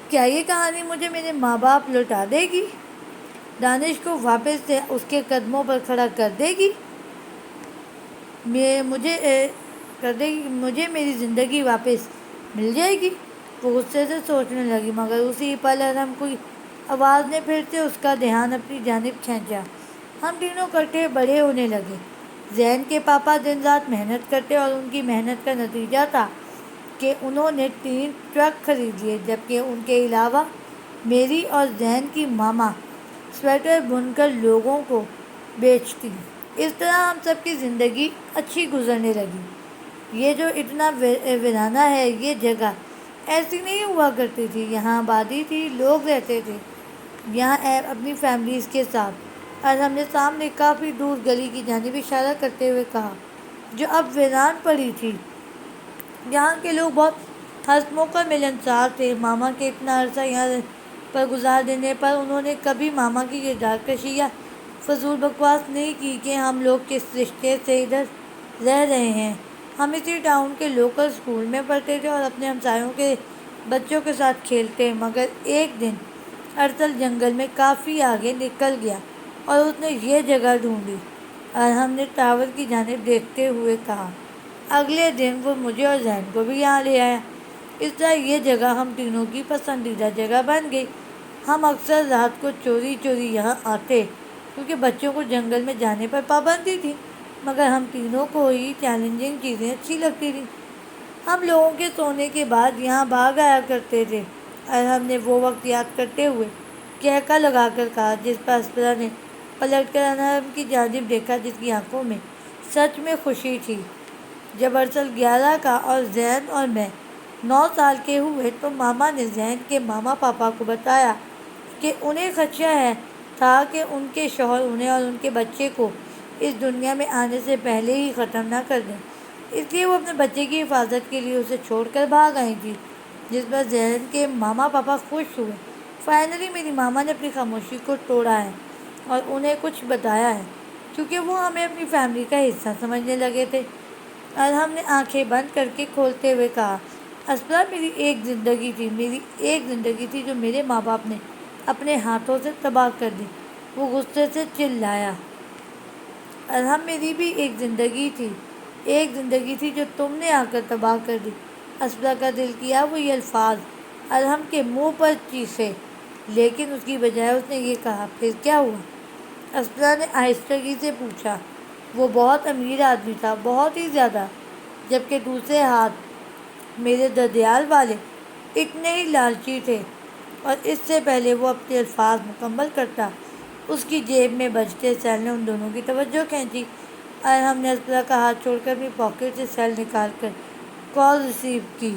کیا یہ کہانی مجھے میرے ماں باپ لوٹا دے گی؟ دانش کو واپس سے اس کے قدموں پر کھڑا کر دے گی؟ مجھے میری زندگی واپس مل جائے گی؟ وہ غصے سے سوچنے لگی، مگر اسی پل ارحم کی آواز نے پھر سے اس کا دھیان اپنی جانب کھینچا۔ ہم تینوں اکٹھے بڑے ہونے لگے۔ زین کے پاپا دن رات محنت کرتے اور ان کی محنت کا نتیجہ تھا کہ انہوں نے 3 ٹرک خرید لیے، جبکہ ان کے علاوہ میری اور زین کی ماما سویٹر بن کر لوگوں کو بیچتی۔ اس طرح ہم سب کی زندگی اچھی گزرنے لگی۔ یہ جو اتنا ویرانہ ہے، یہ جگہ ایسی نہیں ہوا کرتی تھی۔ یہاں آبادی تھی، لوگ رہتے تھے یہاں اپنی فیملیز کے ساتھ۔ ارحم نے سامنے کافی دور گلی کی جانب اشارہ کرتے ہوئے کہا، جو اب ویران پڑی تھی۔ یہاں کے لوگ بہت ہنسمکھ اور ملنسار تھے۔ ماما کے اتنا عرصہ یہاں پر گزار دینے پر انہوں نے کبھی ماما کی کردار کشی یا فضول بکواس نہیں کی کہ ہم لوگ کس رشتے سے ادھر رہ رہے ہیں۔ ہم اسی ٹاؤن کے لوکل اسکول میں پڑھتے تھے اور اپنے ہمسایوں کے بچوں کے ساتھ کھیلتے، مگر ایک دن ارسل جنگل میں کافی آگے نکل گیا اور اس نے یہ جگہ ڈھونڈی، اور ہم نے ٹاور کی جانب دیکھتے ہوئے کہا۔ اگلے دن وہ مجھے اور زین کو بھی یہاں لے آیا۔ اس طرح یہ جگہ ہم تینوں کی پسندیدہ جگہ بن گئی۔ ہم اکثر رات کو چوری چوری یہاں آتے کیونکہ بچوں کو جنگل میں جانے پر پابندی تھی، مگر ہم تینوں کو ہی چیلنجنگ چیزیں اچھی لگتی تھیں۔ ہم لوگوں کے سونے کے بعد یہاں بھاگ آیا کرتے تھے، اور ہم نے وہ وقت یاد کرتے ہوئے کہکا لگا کر کہا، جس پر اسپرا نے پلٹ کر انہم کی جانب دیکھا جس کی آنکھوں میں سچ میں خوشی تھی۔ جب ارسل 11 کا اور زین اور میں 9 سال کے ہوئے تو ماما نے زین کے ماما پاپا کو بتایا کہ انہیں خدشہ تھا کہ ان کے شوہر انہیں اور ان کے بچے کو اس دنیا میں آنے سے پہلے ہی ختم نہ کر دیں، اس لیے وہ اپنے بچے کی حفاظت کے لیے اسے چھوڑ کر بھاگ آئی تھی، جس پر زین کے ماما پاپا خوش ہوئے۔ فائنلی میری ماما نے اپنی خاموشی کو توڑا ہے اور انہیں کچھ بتایا ہے، کیونکہ وہ ہمیں اپنی فیملی کا حصہ سمجھنے لگے تھے۔ اور ہم نے آنکھیں بند کر کے کھولتے ہوئے کہا، اسپرا میری ایک زندگی تھی، میری ایک زندگی تھی جو میرے ماں باپ نے اپنے ہاتھوں سے تباہ کر دی۔ وہ غصے سے چلایا، ارحم میری بھی ایک زندگی تھی، ایک زندگی تھی جو تم نے آ کر تباہ کر دی۔ اسپرا کا دل کیا وہ یہ الفاظ ارحم کے منہ پر چیخے، لیکن اس کی بجائے اس نے یہ کہا، پھر کیا ہوا؟ اسپرا نے آہستگی سے پوچھا۔ وہ بہت امیر آدمی تھا، بہت ہی زیادہ، جبکہ دوسرے ہاتھ میرے ددیال والے اتنے ہی لالچی تھے۔ اور اس سے پہلے وہ اپنے الفاظ مکمل کرتا، اس کی جیب میں بجتے سیل نے ان دونوں کی توجہ کھینچی۔ ارحم نے اسپرا کا ہاتھ چھوڑ کر اپنی پاکٹ سے سیل نکال کر کال ریسیو کی۔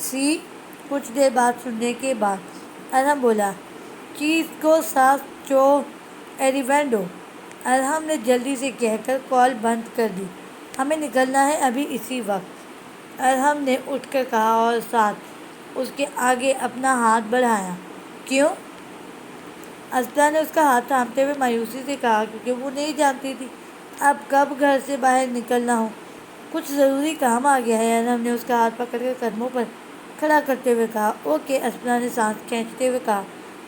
سی کچھ دیر بات سننے کے بعد ارحم بولا، چیسکو ساس چو ایریوینڈو۔ ارحم نے جلدی سے کہہ کر کال بند کر دی، ہمیں نکلنا ہے ابھی اسی وقت۔ ارحم نے اٹھ کر کہا اور ساتھ اس کے آگے اپنا ہاتھ بڑھایا۔ کیوں؟ اسپرا نے اس کا ہاتھ تھامتے ہوئے مایوسی سے کہا، کیونکہ وہ نہیں جانتی تھی اب کب گھر سے باہر نکلنا ہو، کچھ ضروری کام آ گیا ہے۔ ارحم نے اس کا ہاتھ پکڑ کر قدموں پر کھڑا کرتے ہوئے کہا، اوکے۔ اسپرا نے سانس کھینچتے ہوئے کہا،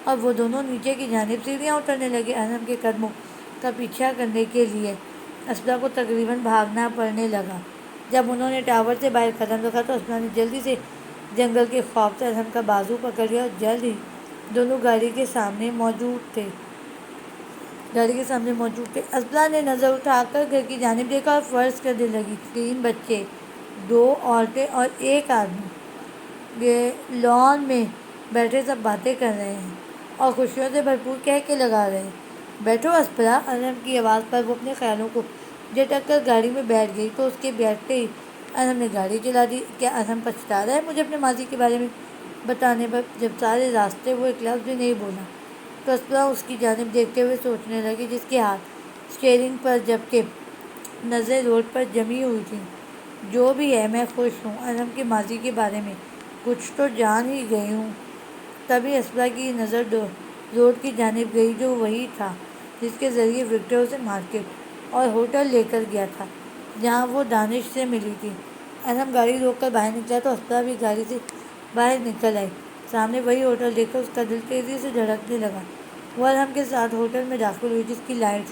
اور وہ دونوں نیچے کی جانب سیڑھیاں اترنے لگے۔ ارحم کے قدموں کا پیچھا کرنے کے لیے اسپرا کو تقریباً بھاگنا پڑنے لگا۔ جب انہوں نے ٹاور سے باہر قدم رکھا تو اسپرا نے جلدی سے جنگل کے خوف سے ارحم کا بازو پکڑ لیا، اور جلد ہی دونوں گاڑی کے سامنے موجود تھے۔ اسپرا نے نظر اٹھا کر گھر کی جانب دیکھا اور فرض کرنے لگی، 3 بچے، 2 عورتیں اور 1 آدمی لان میں بیٹھے سب باتیں کر رہے ہیں اور خوشیوں سے بھرپور کہکے لگا رہے ہیں۔ بیٹھو اسپرا۔ ارحم کی آواز پر وہ اپنے خیالوں کو جھٹک کر گاڑی میں بیٹھ گئی تو اس کے بیٹھتے ہی ارحم نے گاڑی چلا دی۔ کیا ارحم پچھتا رہا ہے مجھے اپنے ماضی کے بارے میں بتانے پر؟ جب سارے راستے وہ ایک لفظ بھی نہیں بولا تو اسپرا اس کی جانب دیکھتے ہوئے سوچنے لگی، جس کے ہاتھ اسٹیئرنگ پر جبکہ نظریں روڈ پر جمی ہوئی تھیں۔ جو بھی ہے میں خوش ہوں، ارحم کے ماضی کے بارے میں کچھ تو جان ہی گئی ہوں۔ تبھی اسپرا کی نظر روڈ کی جانب گئی، جو وہی تھا جس کے ذریعے وکٹر اسے مارکیٹ اور ہوٹل لے کر گیا تھا جہاں وہ دانش سے ملی تھی۔ ارحم گاڑی روک کر باہر نکلا تو اسپرا بھی گاڑی سے باہر نکل آئی۔ سامنے وہی ہوٹل دیکھ کر اس کا دل تیزی سے دھڑکنے لگا۔ وہ ارحم کے ساتھ ہوٹل میں داخل ہوئی، جس کی لائٹس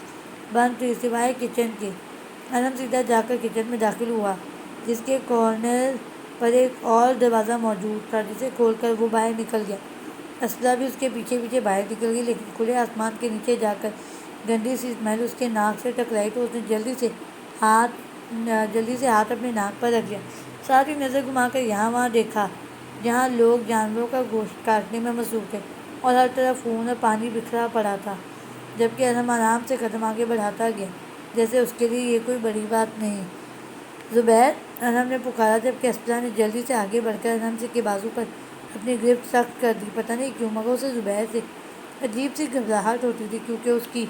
بند تھیں سوائے کچن کے۔ ارحم سیدھا جا کر کچن میں داخل ہوا، جس کے کارنر پر ایک اور دروازہ موجود تھا، جسے کھول کر وہ باہر نکل گیا۔ اسپرا بھی اس کے پیچھے پیچھے باہر نکل گئی، لیکن کھلے آسمان کے نیچے جا کر گندی سی اسمیل اس کے ناک سے ٹکرائی تو اس نے جلدی سے ہاتھ اپنے ناک پر رکھ لیا، ساتھ ہی نظر گھما کر یہاں وہاں دیکھا جہاں لوگ جانوروں کا گوشت کاٹنے میں مصروف تھے اور ہر طرف خون اور پانی بکھرا پڑا تھا، جبکہ ارحم آرام سے قدم آگے بڑھاتا گیا جیسے اس کے لیے یہ کوئی بڑی بات نہیں۔ زبیر! ارحم نے پکارا، جبکہ اسپرا نے جلدی سے آگے بڑھ کر ارحم کے بازو پر اپنی گرفت سخت کر دی۔ پتہ نہیں کیوں، مگر اسے زبیر سے عجیب سی گھبراہٹ ہوتی تھی، کیونکہ اس کی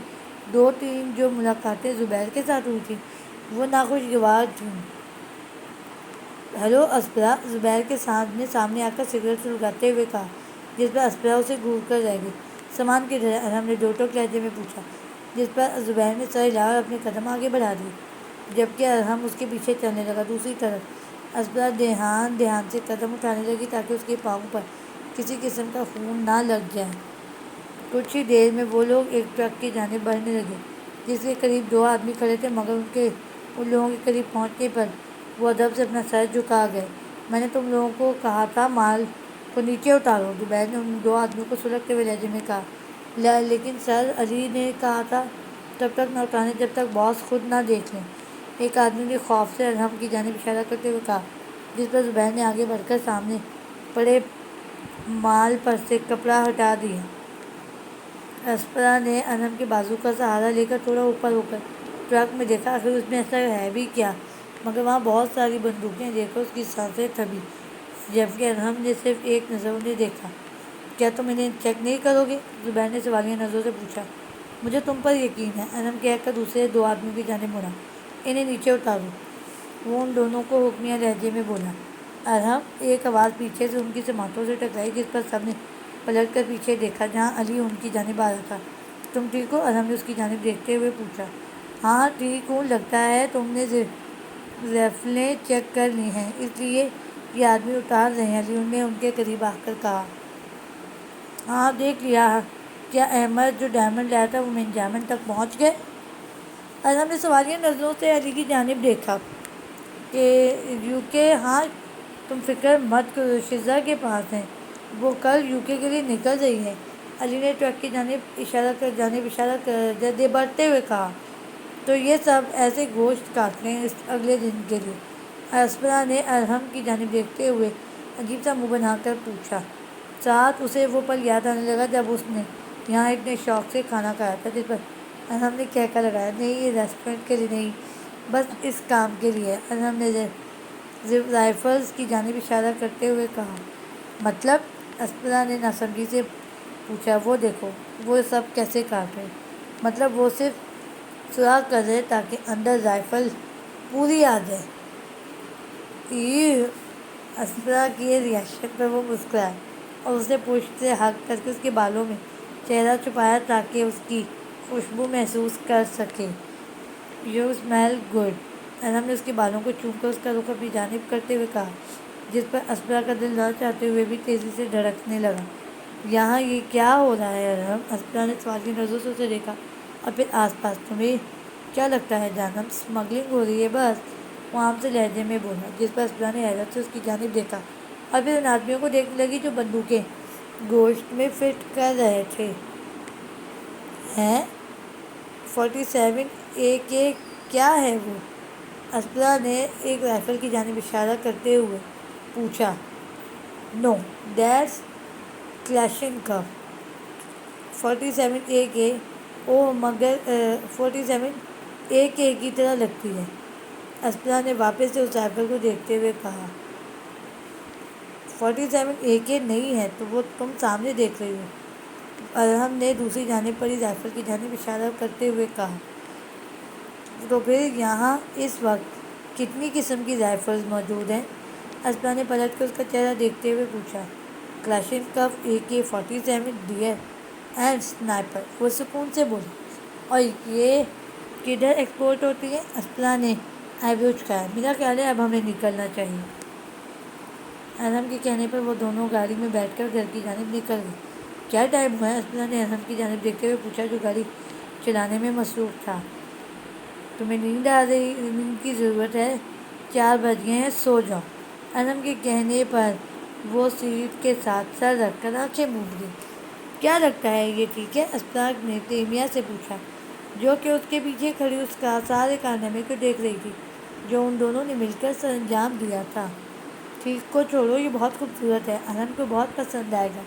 2-3 جو ملاقاتیں زبیر کے ساتھ ہوئی تھیں وہ ناخوشگوار تھیں۔ ہیلو اسپرا، زبیر کے سامنے آ کر سگریٹ سلگاتے ہوئے کہا، جس پر اسپرا اسے گھور کر رہ گئی۔ سامان کدھر ہے؟ ارحم نے ڈو ٹوک لہجے میں پوچھا، جس پر زبیر نے سر ہلا اور اپنے قدم آگے بڑھا دیے، جبکہ ارحم اس کے پیچھے چلنے لگا۔ دوسری طرف اسپرا دھیان سے قدم اٹھانے لگی تاکہ اس کے پاؤں پر کسی قسم کا خون نہ لگ جائے۔ کچھ ہی دیر میں وہ لوگ ایک ٹرک کی جانب بڑھنے لگے، جس کے قریب 2 آدمی کھڑے تھے، مگر ان لوگوں کے قریب پہنچنے پر وہ ادب سے اپنا سر جھکا گئے۔ میں نے تم لوگوں کو کہا تھا مال کو نیچے اتارو، زبیر نے ان 2 آدمیوں کو سلگتے ہوئے لہجے میں کہا۔ لیکن سر، علی نے کہا تھا تب تک نہ اتاریں جب تک باس خود نہ دیکھ لیں، ایک آدمی نے خوف سے ارحم کی جانب اشارہ کرتے ہوئے کہا، جس پر زبیر نے آگے بڑھ کر سامنے پڑے مال پر سے کپڑا ہٹا دیا۔ اسپرا نے ارحم کے بازو کا سہارا لے کر تھوڑا اوپر ہو کر ٹرک میں دیکھا، آخر اس میں ایسا ہے بھی کیا؟ مگر وہاں بہت ساری بندوقیں دیکھ کر اس کی سانسیں تھمی، جبکہ ارحم نے صرف ایک نظر انہیں دیکھا۔ کیا تم انہیں چیک نہیں کرو گے؟ زبیر نے سوالیہ نظروں سے پوچھا۔ مجھے تم پر یقین ہے، ارحم کہہ کر دوسرے 2 آدمیوں کی جانب مڑا۔ انہیں نیچے اتارو، وہ ان دونوں کو حکمیہ لہجے میں بولا۔ ارحم، ایک آواز پیچھے سے ان کی سماعتوں سے ٹکرائی، جس پر سب نے پلٹ کر پیچھے دیکھا، جہاں علی ان کی جانب آ رہا تھا۔ تم ٹھیک ہو؟ ارحم نے اس کی جانب دیکھتے ہوئے پوچھا۔ ہاں ٹھیک ہوں، لگتا ہے تم نے رائفلیں چیک کر لی ہیں، اس لیے یہ آدمی اتار رہے ہیں، علی نے ان کے قریب آ کر کہا۔ ہاں دیکھ لیا۔ کیا احمد جو ڈائمنڈ لایا تھا وہ منجمن تک پہنچ گئے؟ ارحم نے سوالیہ نظروں سے علی کی جانب دیکھا کہ یوکے۔ ہاں، تم فکر مت کرو، شزا کے پاس ہیں، وہ کل یوکے کے لیے نکل رہی ہے، علی نے ٹرک کی جانب اشارہ کر بڑھتے ہوئے کہا۔ تو یہ سب ایسے گوشت کاٹ لیں اگلے دن کے لیے؟ اسپرا نے ارحم کی جانب دیکھتے ہوئے عجیب سا منہ بنا کر پوچھا۔ ساتھ اسے وہ پل یاد آنے لگا جب اس نے یہاں اتنے شوق سے کھانا کھایا تھا، جس پر ارحم نے کہہ کر لگایا، نہیں یہ ریسٹورنٹ کے لیے نہیں، بس اس کام کے لیے۔ ارحم نے رائفلز کی جانب اشارہ کرتے ہوئے کہا۔ مطلب؟ اسپرا نے ناسمجھی سے پوچھا۔ وہ دیکھو، وہ سب کیسے کاٹ رہے۔ مطلب وہ صرف سوراخ کر رہے تاکہ اندر رائفل پوری آ جائے۔ اسپرا کی ریئیکشن پر وہ مسکرائے اور اسے پشت سے ہگ کر کے اس کے بالوں میں چہرہ چھپایا تاکہ اس کی خوشبو محسوس کر سکے۔ You smell good. ارحم نے اس کے بالوں کو چوم کر اس کا رخ اپنی جانب کرتے ہوئے کہا، جس پر اسپرا کا دل لالچاتے ہوئے بھی تیزی سے دھڑکنے لگا۔ یہاں یہ کیا ہو رہا ہے ارحم؟ اسپرا نے سوالیہ نظروں سے اسے دیکھا اور پھر آس پاس۔ تمہیں کیا لگتا ہے جانم؟ اسمگلنگ ہو رہی ہے بس، وہ عام سے لہجے میں بولا، جس پر اسپرا نے حیرت سے اس کی جانب دیکھا اور پھر ان آدمیوں کو دیکھنے لگی جو بندوقیں گوشت میں فٹ کر رہے تھے۔ ہیں؟ 47 AK کیا ہے وہ؟ اسپرا نے ایک رائفل کی جانب اشارہ کرتے ہوئے پوچھا۔ نو، دیٹس کلاشنکوف۔ 47 AK؟ اوہ، مگر 47 AK کی طرح لگتی ہے۔ اسپرا نے واپس سے اس رائفل کو دیکھتے ہوئے کہا۔ 47 AK نہیں ہے تو وہ تم سامنے دیکھ رہی ہو، ارحم نے دوسری جانب پڑی رائفل کی جانب اشارہ کرتے ہوئے کہا۔ تو پھر یہاں اس وقت کتنی قسم کی رائفلز موجود ہیں؟ اسپرا نے پلٹ کر اس کا چہرہ دیکھتے ہوئے پوچھا۔ Kalashnikov, AK-47، dear and sniper, وہ سکون سے بولا۔ اور یہ کدھر ایکسپورٹ ہوتی ہے؟ اسپرا نے آئیبرو جھکایا۔ میرا خیال ہے اب ہمیں نکلنا چاہیے۔ ارحم کے کہنے پر وہ دونوں گاڑی میں بیٹھ کر گھر کی جانب نکل گئے۔ کیا ٹائم ہوا ہے؟ اسپرا نے ارحم کی جانب دیکھتے ہوئے پوچھا، جو گاڑی چلانے میں مصروف تھا۔ تمہیں نیند کی ضرورت ہے؟ 4 بج گئے ہیں، سو جاؤ۔ ارحم کے کہنے پر وہ سیٹ کے ساتھ سر رکھ کر آنکھیں موند گئی۔ کیا لگتا ہے یہ ٹھیک ہے؟ اسپرا نے تیمیہ سے پوچھا، جو کہ اس کے پیچھے کھڑی اس کا سارے کارنامے کو دیکھ رہی تھی جو ان دونوں نے مل کر سر انجام دیا تھا۔ ٹھیک کو چھوڑو، یہ بہت خوبصورت ہے، ارحم کو بہت پسند آئے گا۔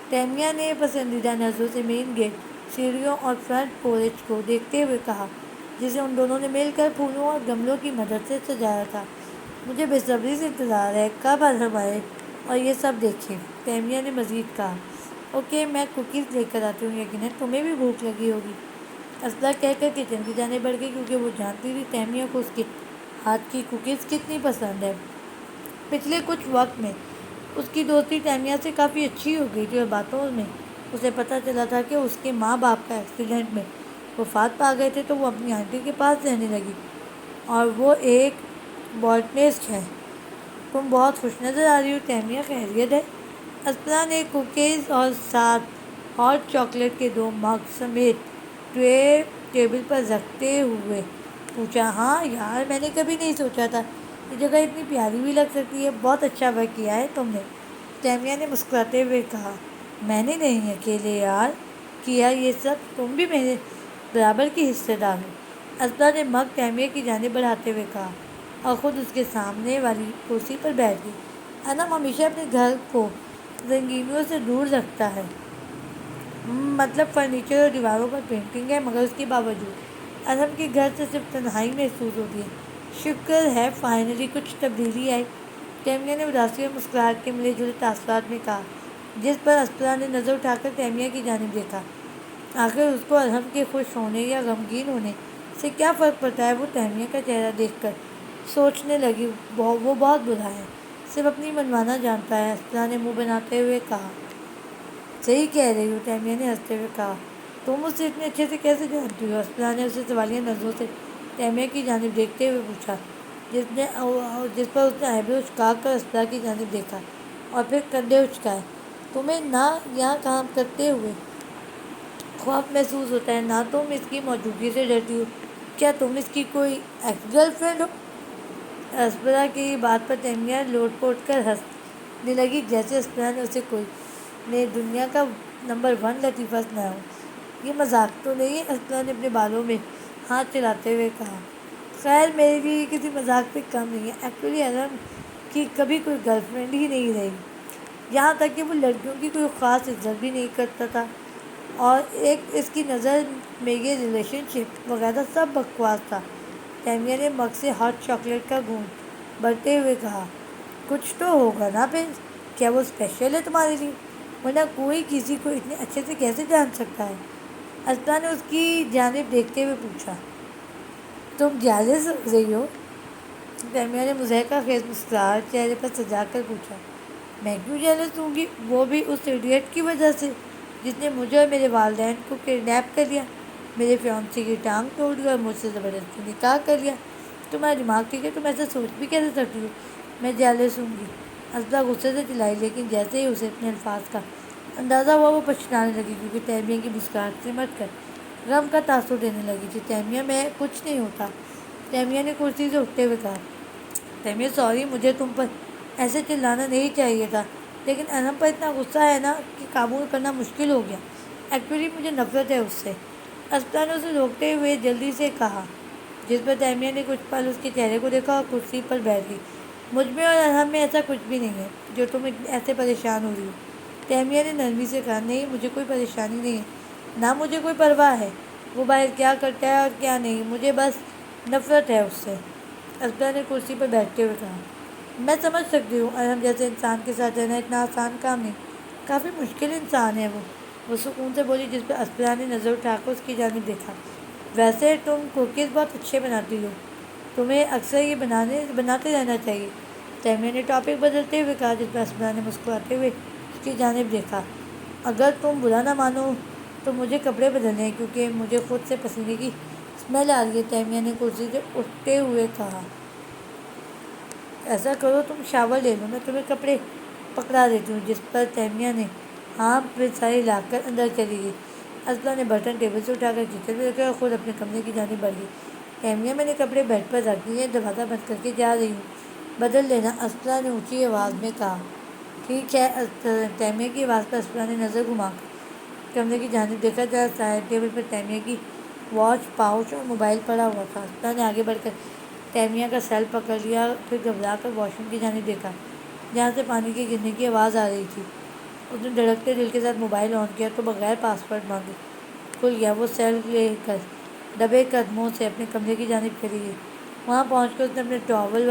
تیمیہ نے پسندیدہ نظروں سے مین گیٹ، سیڑھیوں اور فرنٹ پورچ کو دیکھتے ہوئے کہا، جسے ان دونوں نے مل کر پھولوں اور گملوں کی مدد سے سجایا تھا۔ مجھے بے صبری سے انتظار ہے کب ارحم آئے اور یہ سب دیکھیں۔ تیمیہ نے مزید کہا۔ اوکے، میں کوکیز لے کر آتی ہوں، یقیناً تمہیں بھی بھوک لگی ہوگی۔ اسپرا کہہ کر کچن کی جانب بڑھ گئی، کیونکہ وہ جانتی تھی تیمیہ کو اس کے ہاتھ کی کوکیز کتنی پسند ہے۔ پچھلے کچھ وقت میں اس کی دوستی تیمیہ سے کافی اچھی ہو گئی تھی، اور باتوں میں اسے پتہ چلا تھا کہ اس کے ماں باپ کا ایکسیڈنٹ میں وفات پا گئے تھے، تو وہ اپنی آنٹی کے پاس رہنے لگی، اور وہ ایک باٹنسٹ ہے۔ تم بہت خوش نظر آ رہی ہو تیمیہ، خیریت ہے؟ اسپنا نے کوکیز اور ساتھ ہاٹ چاکلیٹ کے 2 مگ سمیت ٹرے ٹیبل پر رکھتے ہوئے پوچھا۔ ہاں یار، میں نے کبھی نہیں سوچا تھا یہ جگہ اتنی پیاری بھی لگ سکتی ہے، بہت اچھا ورک کیا ہے تم نے، تیمیہ نے مسکراتے ہوئے کہا۔ میں نے نہیں اکیلے یار کیا یہ سب، تم بھی میرے برابر کی حصے دار ہو، اسپنا نے مگ تیمیہ کی جانب بڑھاتے ہوئے کہا، اور خود اس کے سامنے والی کرسی پر بیٹھ گئی۔ انم ہمیشہ اپنے گھر کو رنگینیوں سے دور رکھتا ہے، مطلب فرنیچر اور دیواروں پر پینٹنگ ہے، مگر اس کے باوجود انم کے گھر سے صرف تنہائی محسوس ہوتی ہے۔ شکر ہے فائنلی کچھ تبدیلی آئی، تیمیہ نے اداسی اور مسکراہٹ کے ملے جلے تاثرات میں کہا، جس پر اسپنا نے نظر اٹھا کر تیمیہ کی جانب دیکھا۔ آخر اس کو ارحم کے خوش ہونے یا غمگین ہونے سے کیا فرق پڑتا ہے؟ وہ تیمیہ کا چہرہ دیکھ کر سوچنے لگی، وہ بہت برا ہے، صرف اپنی منوانا جانتا ہے، اسپنا نے منہ بناتے ہوئے کہا۔ صحیح کہہ رہی ہو، تیمیہ نے ہنستے ہوئے کہا۔ تم اسے اتنے اچھے سے کیسے جانتی ہو؟ اسپنا نے اسے سوالیہ نظروں سے تیمیہ کی جانب دیکھتے ہوئے پوچھا، جس پر اس نے آئی برو اچکا کر اسپنا کی جانب دیکھا اور پھر کندھے اچکائے۔ تمہیں نہ یہاں کام کرتے ہوئے خوف محسوس ہوتا ہے، نہ تم اس کی موجودگی سے ڈرتی ہو، کیا تم اس کی کوئی ایکس گرل فرینڈ ہو؟ اسپنا کی بات پر تیمیہ لوٹ پوٹ کر ہنسنے لگی، جیسے اسپنا نے اسے کوئی نے دنیا کا نمبر 1 لطیفہ سنایا ہو۔ یہ مذاق تو نہیں ہے؟ اسپنا نے اپنے بالوں میں ہاتھ چلاتے ہوئے کہا۔ خیر، میرے لیے یہ کسی مذاق سے کم نہیں ہے، ایکچولی ارحم کی کبھی کوئی گرل فرینڈ ہی نہیں رہی، یہاں تک کہ وہ لڑکیوں کی کوئی خاص عزت بھی نہیں کرتا تھا، اور اس کی نظر میں یہ ریلیشن شپ وغیرہ سب بکواس تھا۔ تیمیہ نے مگ سے ہاٹ چاکلیٹ کا گھونٹ بھرتے ہوئے کہا۔ کچھ تو ہوگا نا پرنس، کیا وہ اسپیشل ہے تمہارے لیے؟ ورنہ کوئی کسی کو اتنے اچھے سے کیسے جان سکتا ہے؟ اسپنا نے اس کی جانب دیکھتے ہوئے پوچھا۔ تم جیلس ہو رہی ہو؟ تیمیہ نے مضحکہ خیز مسکراہٹ چہرے پر سجا کر پوچھا۔ میں کیوں جیلس ہوں گی؟ وہ بھی اس ایڈیٹ کی وجہ سے جس نے مجھے اور میرے والدین کو کڈنیپ کر لیا، میرے فیانسی کی ٹانگ توڑ دی اور مجھ سے زبردستی نکاح کر لیا۔ تمہارا دماغ ٹھیک ہے؟ تم ایسا سوچ بھی کیسے سکتی ہو؟ میں جیلس ہوں گی، اسپنا غصے سے چلائی، لیکن جیسے ہی اسے اپنے الفاظ کا اندازہ ہوا وہ پچھتانے لگی، کیونکہ تیمیہ کی مسکراہٹ سمٹ کر غم کا تاثر دینے لگی تھی۔ تیمیہ، میں کچھ نہیں ہوتا، تیمیہ نے کرسی سے اٹھتے ہوئے کہا۔ تیمیہ سوری، مجھے تم پر ایسے چلانا نہیں چاہیے تھا، لیکن ارحم پر اتنا غصہ ہے نا کہ قابو کرنا مشکل ہو گیا، ایکچولی مجھے نفرت ہے اس سے، اسپنا نے اسے روکتے ہوئے جلدی سے کہا، جس پر تیمیہ نے کچھ پل اس کے چہرے کو دیکھا اور کرسی پر بیٹھ گئی۔ مجھ میں اور ارحم میں ایسا کچھ بھی نہیں ہے جو تم ایسے پریشان ہو رہی ہو، تیمیہ نے نرمی سے کہا۔ نہیں، مجھے کوئی پریشانی نہیں ہے، نہ مجھے کوئی پرواہ ہے وہ باہر کیا کرتا ہے اور کیا نہیں، مجھے بس نفرت ہے اس سے، اسپنا نے کرسی پر بیٹھتے ہوئے کہا۔ میں سمجھ سکتی ہوں، ارحم جیسے انسان کے ساتھ رہنا اتنا آسان کام نہیں، کافی مشکل انسان ہے وہ سکون سے بولی، جس پر اسپنا نے نظر اٹھا کر اس کی جانب دیکھا۔ ویسے تم کوکیز بہت اچھے بناتی ہو، تمہیں اکثر یہ بناتے رہنا چاہیے، تیمیہ نے ٹاپک بدلتے ہوئے کہا، جس پر اسپنا نے مسکراتے ہوئے اس کی جانب دیکھا۔ اگر تم برا نہ مانو تو مجھے کپڑے بدلنے ہیں، کیونکہ مجھے خود سے پسینے کی اسمیل آ رہی ہے، تیمیہ نے کرسی سے اٹھتے ہوئے کہا۔ ایسا کرو، تم شاور لے لو، میں تمہیں کپڑے پکڑا دیتی ہوں، جس پر تیمیہ نے ہاں پھر ساری لا کر اندر چلی گئی۔ اسپنا نے برتن ٹیبل سے اٹھا کر کچن میں رکھے اور خود اپنے کمرے کی جانب بڑھ گئی۔ تیمیہ، میں نے کپڑے بیڈ پر رکھ دیے ہیں، دروازہ بند کر کے جا رہی ہوں، بدل لینا، اسپنا نے اونچی آواز میں کہا۔ ٹھیک ہے، تیمیہ کی آواز پر اسپنا نے نظر گھما کر کمرے کی جانب دیکھا، جہاں سائڈ ٹیبل پر تیمیہ کی واچ، پاؤچ اور موبائل پڑا ہوا تھا۔ اسپنا نے آگے بڑھ کر تیمیہ کا سیل پکڑ لیا، پھر گھبرا کر واش روم کی جانب دیکھا، جہاں سے پانی کے گرنے کی آواز آ رہی تھی۔ اس نے دھڑکتے دل کے ساتھ موبائل آن کیا تو بغیر پاس ورڈ مانگے کھل گیا۔ وہ سیل لے کر دبے قدموں سے اپنے کمرے کی جانب چلی گئی۔ وہاں پہنچ کر اس نے اپنے ناول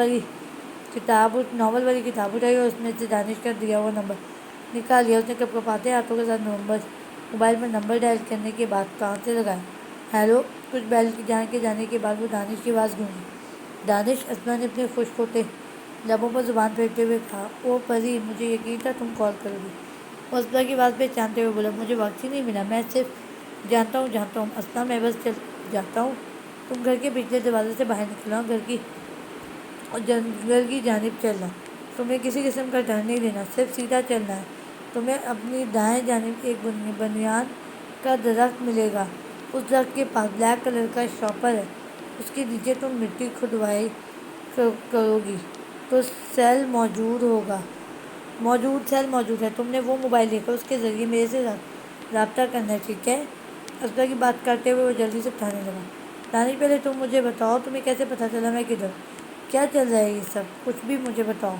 والی کتاب اٹھائی اور اس میں سے دانش کا دیا ہوا نمبر نکال لیا۔ اس نے کپکپاتے ہاتھوں کے ساتھ موبائل پر نمبر ڈائل کرنے کے بعد کان سے لگایا۔ ہیلو، کچھ بیل کے جانے کے بعد وہ دانش کی آواز گونجی۔ دانش، اسپنا نے اپنے خشک ہوتے لبوں پر زبان پھیرتے ہوئے کہا، او پری، مجھے یقین تھا تم کال کرو گی۔ وہ اسپنا کی بات پہ چاندتے ہوئے بولا، مجھے وقت ہی نہیں ملا، میں صرف جانتا ہوں اسپنا، میں بس چل جاتا ہوں، تم گھر کے پچھلے دروازے سے باہر نکلا گھر کی اور جنگل کی جانب چلنا، تمہیں کسی قسم کا ڈر نہیں لینا، صرف سیدھا چلنا ہے، تمہیں اپنی دائیں جانب ایک بنیان کا درخت ملے گا، اس درخت کے پاس بلیک کلر کا شاپر ہے، اس کے نیچے تم مٹی کھدوائی کرو گی تو سیل موجود ہے، تم نے وہ موبائل لے کر اس کے ذریعے میرے سے رابطہ کرنا ہے، ٹھیک ہے؟ اسپنا کی بات کرتے ہوئے وہ جلدی سے بتانے لگا، دانش پہلے تم مجھے بتاؤ، تمہیں کیسے پتہ چلا میں کدھر ہوں؟ کیا چل رہا ہے یہ سب؟ کچھ بھی مجھے بتاؤ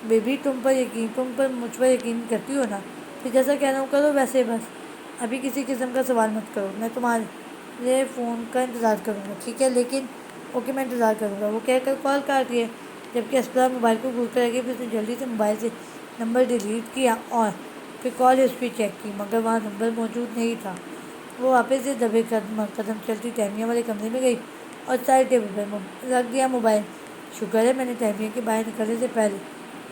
بیبی، تم مجھ پر یقین کرتی ہو نا؟ پھر جیسا کہہ رہا ہوں کرو، ویسے بس ابھی کسی قسم کا سوال مت کرو، میں تمہارے فون کا انتظار کروں گا، ٹھیک ہے؟ لیکن اوکے، میں انتظار کروں گا، وہ کہہ کر کال کاٹ دیے، جبکہ اسپنا موبائل کو گھور کر رکھی، پھر اس نے جلدی سے موبائل سے نمبر ڈیلیٹ کیا اور پھر کال ہسٹری چیک کی، مگر وہاں نمبر موجود نہیں تھا۔ وہ واپس سے دبے قدم چلتی تہمیہ والے کمرے میں گئی اور سائڈ ٹیبل پہ رکھ دیا موبائل۔ شکر ہے میں نے تہمیہ کے باہر نکلنے سے پہلے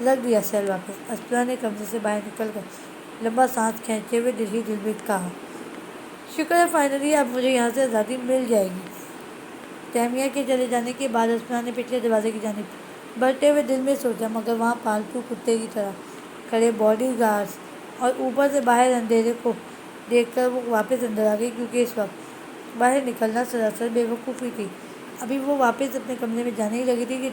رکھ دیا سیل واپس، اسپنا نے کمرے سے باہر نکل کر لمبا سانس کھینچتے ہوئے دل ہی دل میں کہا، شکر ہے فائنلی اب مجھے یہاں سے آزادی مل جائے گی۔ تہمیہ کے چلے جانے کے بعد اسپنا نے پچھلے دروازے کی جانب بڑھتے ہوئے دل میں سوچا، مگر وہاں پالتو کتے کی طرح کھڑے باڈی گارڈز اور اوپر سے باہر اندھیرے کو دیکھ کر وہ واپس اندر آ گئی، کیونکہ اس وقت باہر نکلنا سراسر بے وقوفی تھی۔ ابھی وہ واپس اپنے کمرے میں جانے ہی لگی تھی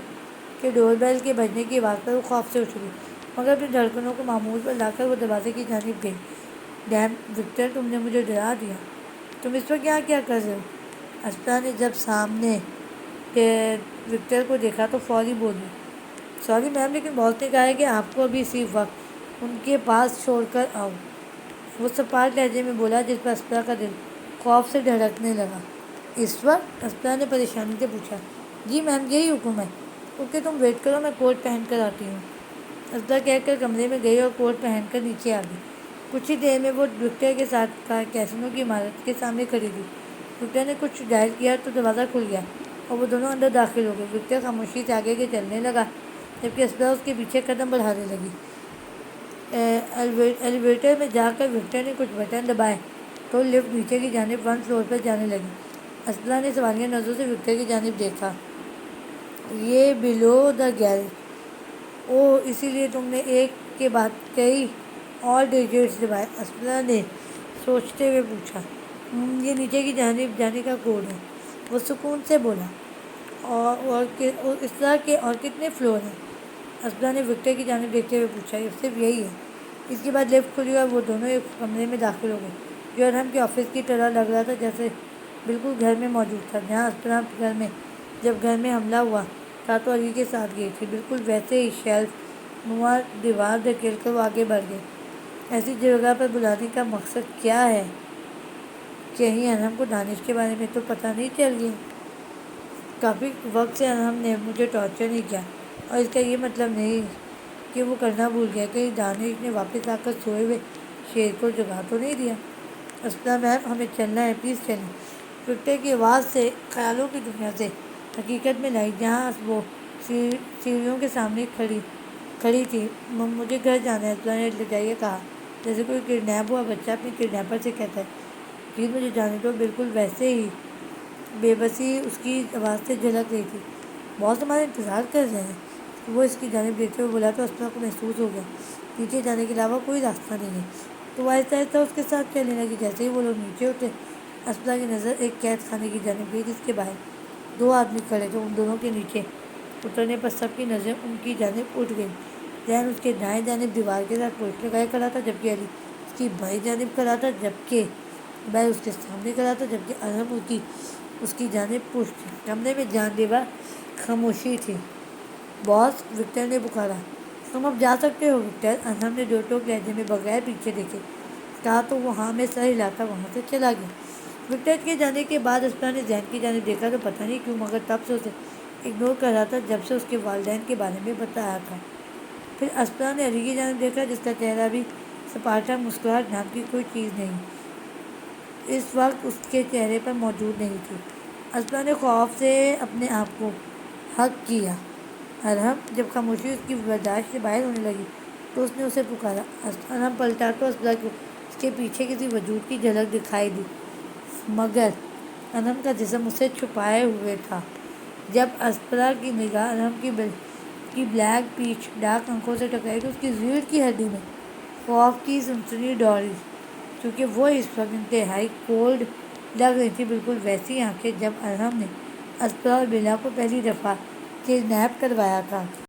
کہ ڈور بیل کے بجنے کی آواز پر وہ خوف سے اٹھ گئی، مگر اپنی دھڑکنوں کو معمول پر لا کر وہ دروازے کی جانب گئی۔ ڈیمن وکٹر، تم نے مجھے ڈرا دیا، تم اس وقت یہاں کیا کر رہے ہو؟ اسپنا نے جب سامنے وکٹر کو دیکھا تو فوری بولی، سوری میم، لیکن باس نے کہا ہے کہ آپ کو ابھی اسی وقت ان کے پاس چھوڑ کر آؤ، وہ سپاٹ لہجے میں بولا، جس پر اسپنا کا دل خوف سے دھڑکنے لگا۔ اس وقت؟ اسپنا نے پریشانی سے پوچھا۔ جی میم، یہی حکم ہے۔ اوکے، تم ویٹ کرو، میں کوٹ پہن کر آتی ہوں، اسپنا کہہ کر کمرے میں گئی اور کوٹ پہن کر نیچے آ گئی۔ کچھ ہی دیر میں وہ وکٹر کے ساتھ کیسینو کی عمارت کے سامنے کھڑی تھی۔ وکٹر نے کچھ ڈائل کیا تو دروازہ کھل گیا اور وہ دونوں اندر داخل ہو گئے۔ وکٹر خاموشی سے آگے کے چلنے لگا، جبکہ اسپنا اس کے پیچھے قدم بڑھانے لگی۔ ایلیویٹر میں جا کر وکٹر نے کچھ بٹن دبائے تو لفٹ نیچے کی جانب 1 فلور پر جانے لگی۔ اسپنا نے سوالیہ نظروں سے وکٹر کی جانب دیکھا۔ یہ بلو دا گیرج؟ اوہ، اسی لیے تم نے ایک کے بعد کئی اور ڈیجٹس دبائے؟ اسپنا نے سوچتے ہوئے پوچھا۔ یہ نیچے کی جانب جانے کا کوڈ ہے، وہ سکون سے بولا۔ اور اس طرح کے اور کتنے فلور ہیں؟ اسپنا نے وکٹر کی جانب دیکھتے ہوئے پوچھا۔ صرف یہی ہے۔ اس کے بعد لفٹ کھلی اور وہ دونوں ایک کمرے میں داخل ہو گئے جو ارحم کے آفس کی طرح لگ رہا تھا، جیسے بالکل گھر میں موجود تھا جہاں اسپنا جب گھر میں حملہ ہوا تھا تو علی کے ساتھ گئی تھی، بالکل ویسے ہی شیلف نما دیوار دھکیل کر وہ آگے بڑھ گئے۔ ایسی جگہ پر بلانے کا مقصد کیا ہے؟ کہیں ارحم کو دانش کے بارے میں تو پتہ نہیں چل گیا؟ کافی وقت سے ارحم نے مجھے ٹارچر نہیں کیا، اور اس کا یہ مطلب نہیں کہ وہ کرنا بھول گیا، کہیں دانش نے واپس آ کر سوئے ہوئے شیر کو جگا تو نہیں دیا؟ اسپنا میم، ہمیں چلنا ہے، پلیز چلیں۔ وکٹر کی آواز سے خیالوں کی دنیا سے حقیقت میں لائی، جہاں وہ سیڑھیوں کے سامنے کھڑی تھی۔ مجھے گھر جانا ہے، اسپنا نے لجائیے کہا، جیسے کوئی کڈنیپ ہوا بچہ اپنے کڈنیپر سے کہتا ہے، پلیز مجھے جانے دو۔ بالکل ویسے ہی بے بسی اس کی آواز سے جھلک رہی تھی۔ باس ہمارا انتظار کر رہے ہیں، وہ اس کی جانب دیکھتے ہوئے بولا تو اسپنا کو محسوس ہو گیا نیچے جانے کے علاوہ کوئی راستہ نہیں ہے، تو وہ آہستہ آہستہ اس کے ساتھ چلنے لگی۔ جیسے ہی وہ لوگ نیچے اترے، اسپنا کی نظر ایک قید خانے کی جانب گئی جس کے باہر 2 آدمی کھڑے تھے۔ ان دونوں کے نیچے اترنے پر سب کی نظریں ان کی جانب اٹھ گئیں۔ ذہن اس کے دائیں جانب دیوار کے ساتھ پوچھ لگائے کھڑا تھا، جبکہ علی اس کی بائیں جانب کھڑا تھا، جبکہ بیل اس کے سامنے کھڑا تھا، جبکہ ارحم اس کی جانب پشت تھی۔ کمرے میں جان لیوا خاموشی تھی۔ باس، وکٹر نے پکارا۔ تم اب جا سکتے ہو وکٹر، ارحم نے دو ٹوک لہجے میں بغیر پیچھے دیکھے کہا تو وہ ہاں میں سر ہلاتا وہاں سے چلا گیا۔ وکٹر کے جانے کے بعد اسپنا نے ذہن کی جانب دیکھا تو پتہ نہیں کیوں، مگر تب سے اسے اگنور کر رہا تھا جب سے اس کے والدین کے بارے میں بتایا تھا۔ پھر اسپنا نے علی کی جانب دیکھا، جس کا چہرہ بھی سپاٹا مسکراہٹ نام کی کوئی چیز نہیں اس وقت اس کے چہرے پر موجود نہیں تھی۔ اسپنا نے خوف سے اپنے آپ کو ہگ کیا۔ ارحم جب خاموشی اس کی برداشت سے باہر ہونے لگی تو اس نے اسے پکارا۔ ارحم پلٹا تو اسپرا کو اس کے پیچھے کسی وجود کی جھلک دکھائی دی، مگر ارحم کا جسم اسے چھپائے ہوئے تھا۔ جب اسپرا کی نگاہ ارحم کی بلیک پیچ ڈارک آنکھوں سے ٹکرائی تو اس کی ریڑھ کی ہڈی میں خوف کی سنسنی دوڑی، کیونکہ وہ اس وقت انتہائی کولڈ لگ رہی تھی، بالکل ویسی آنکھیں جب ارحم نے اسپرا اور بیلا کو پہلی دفعہ کڈنیپ کروایا تھا۔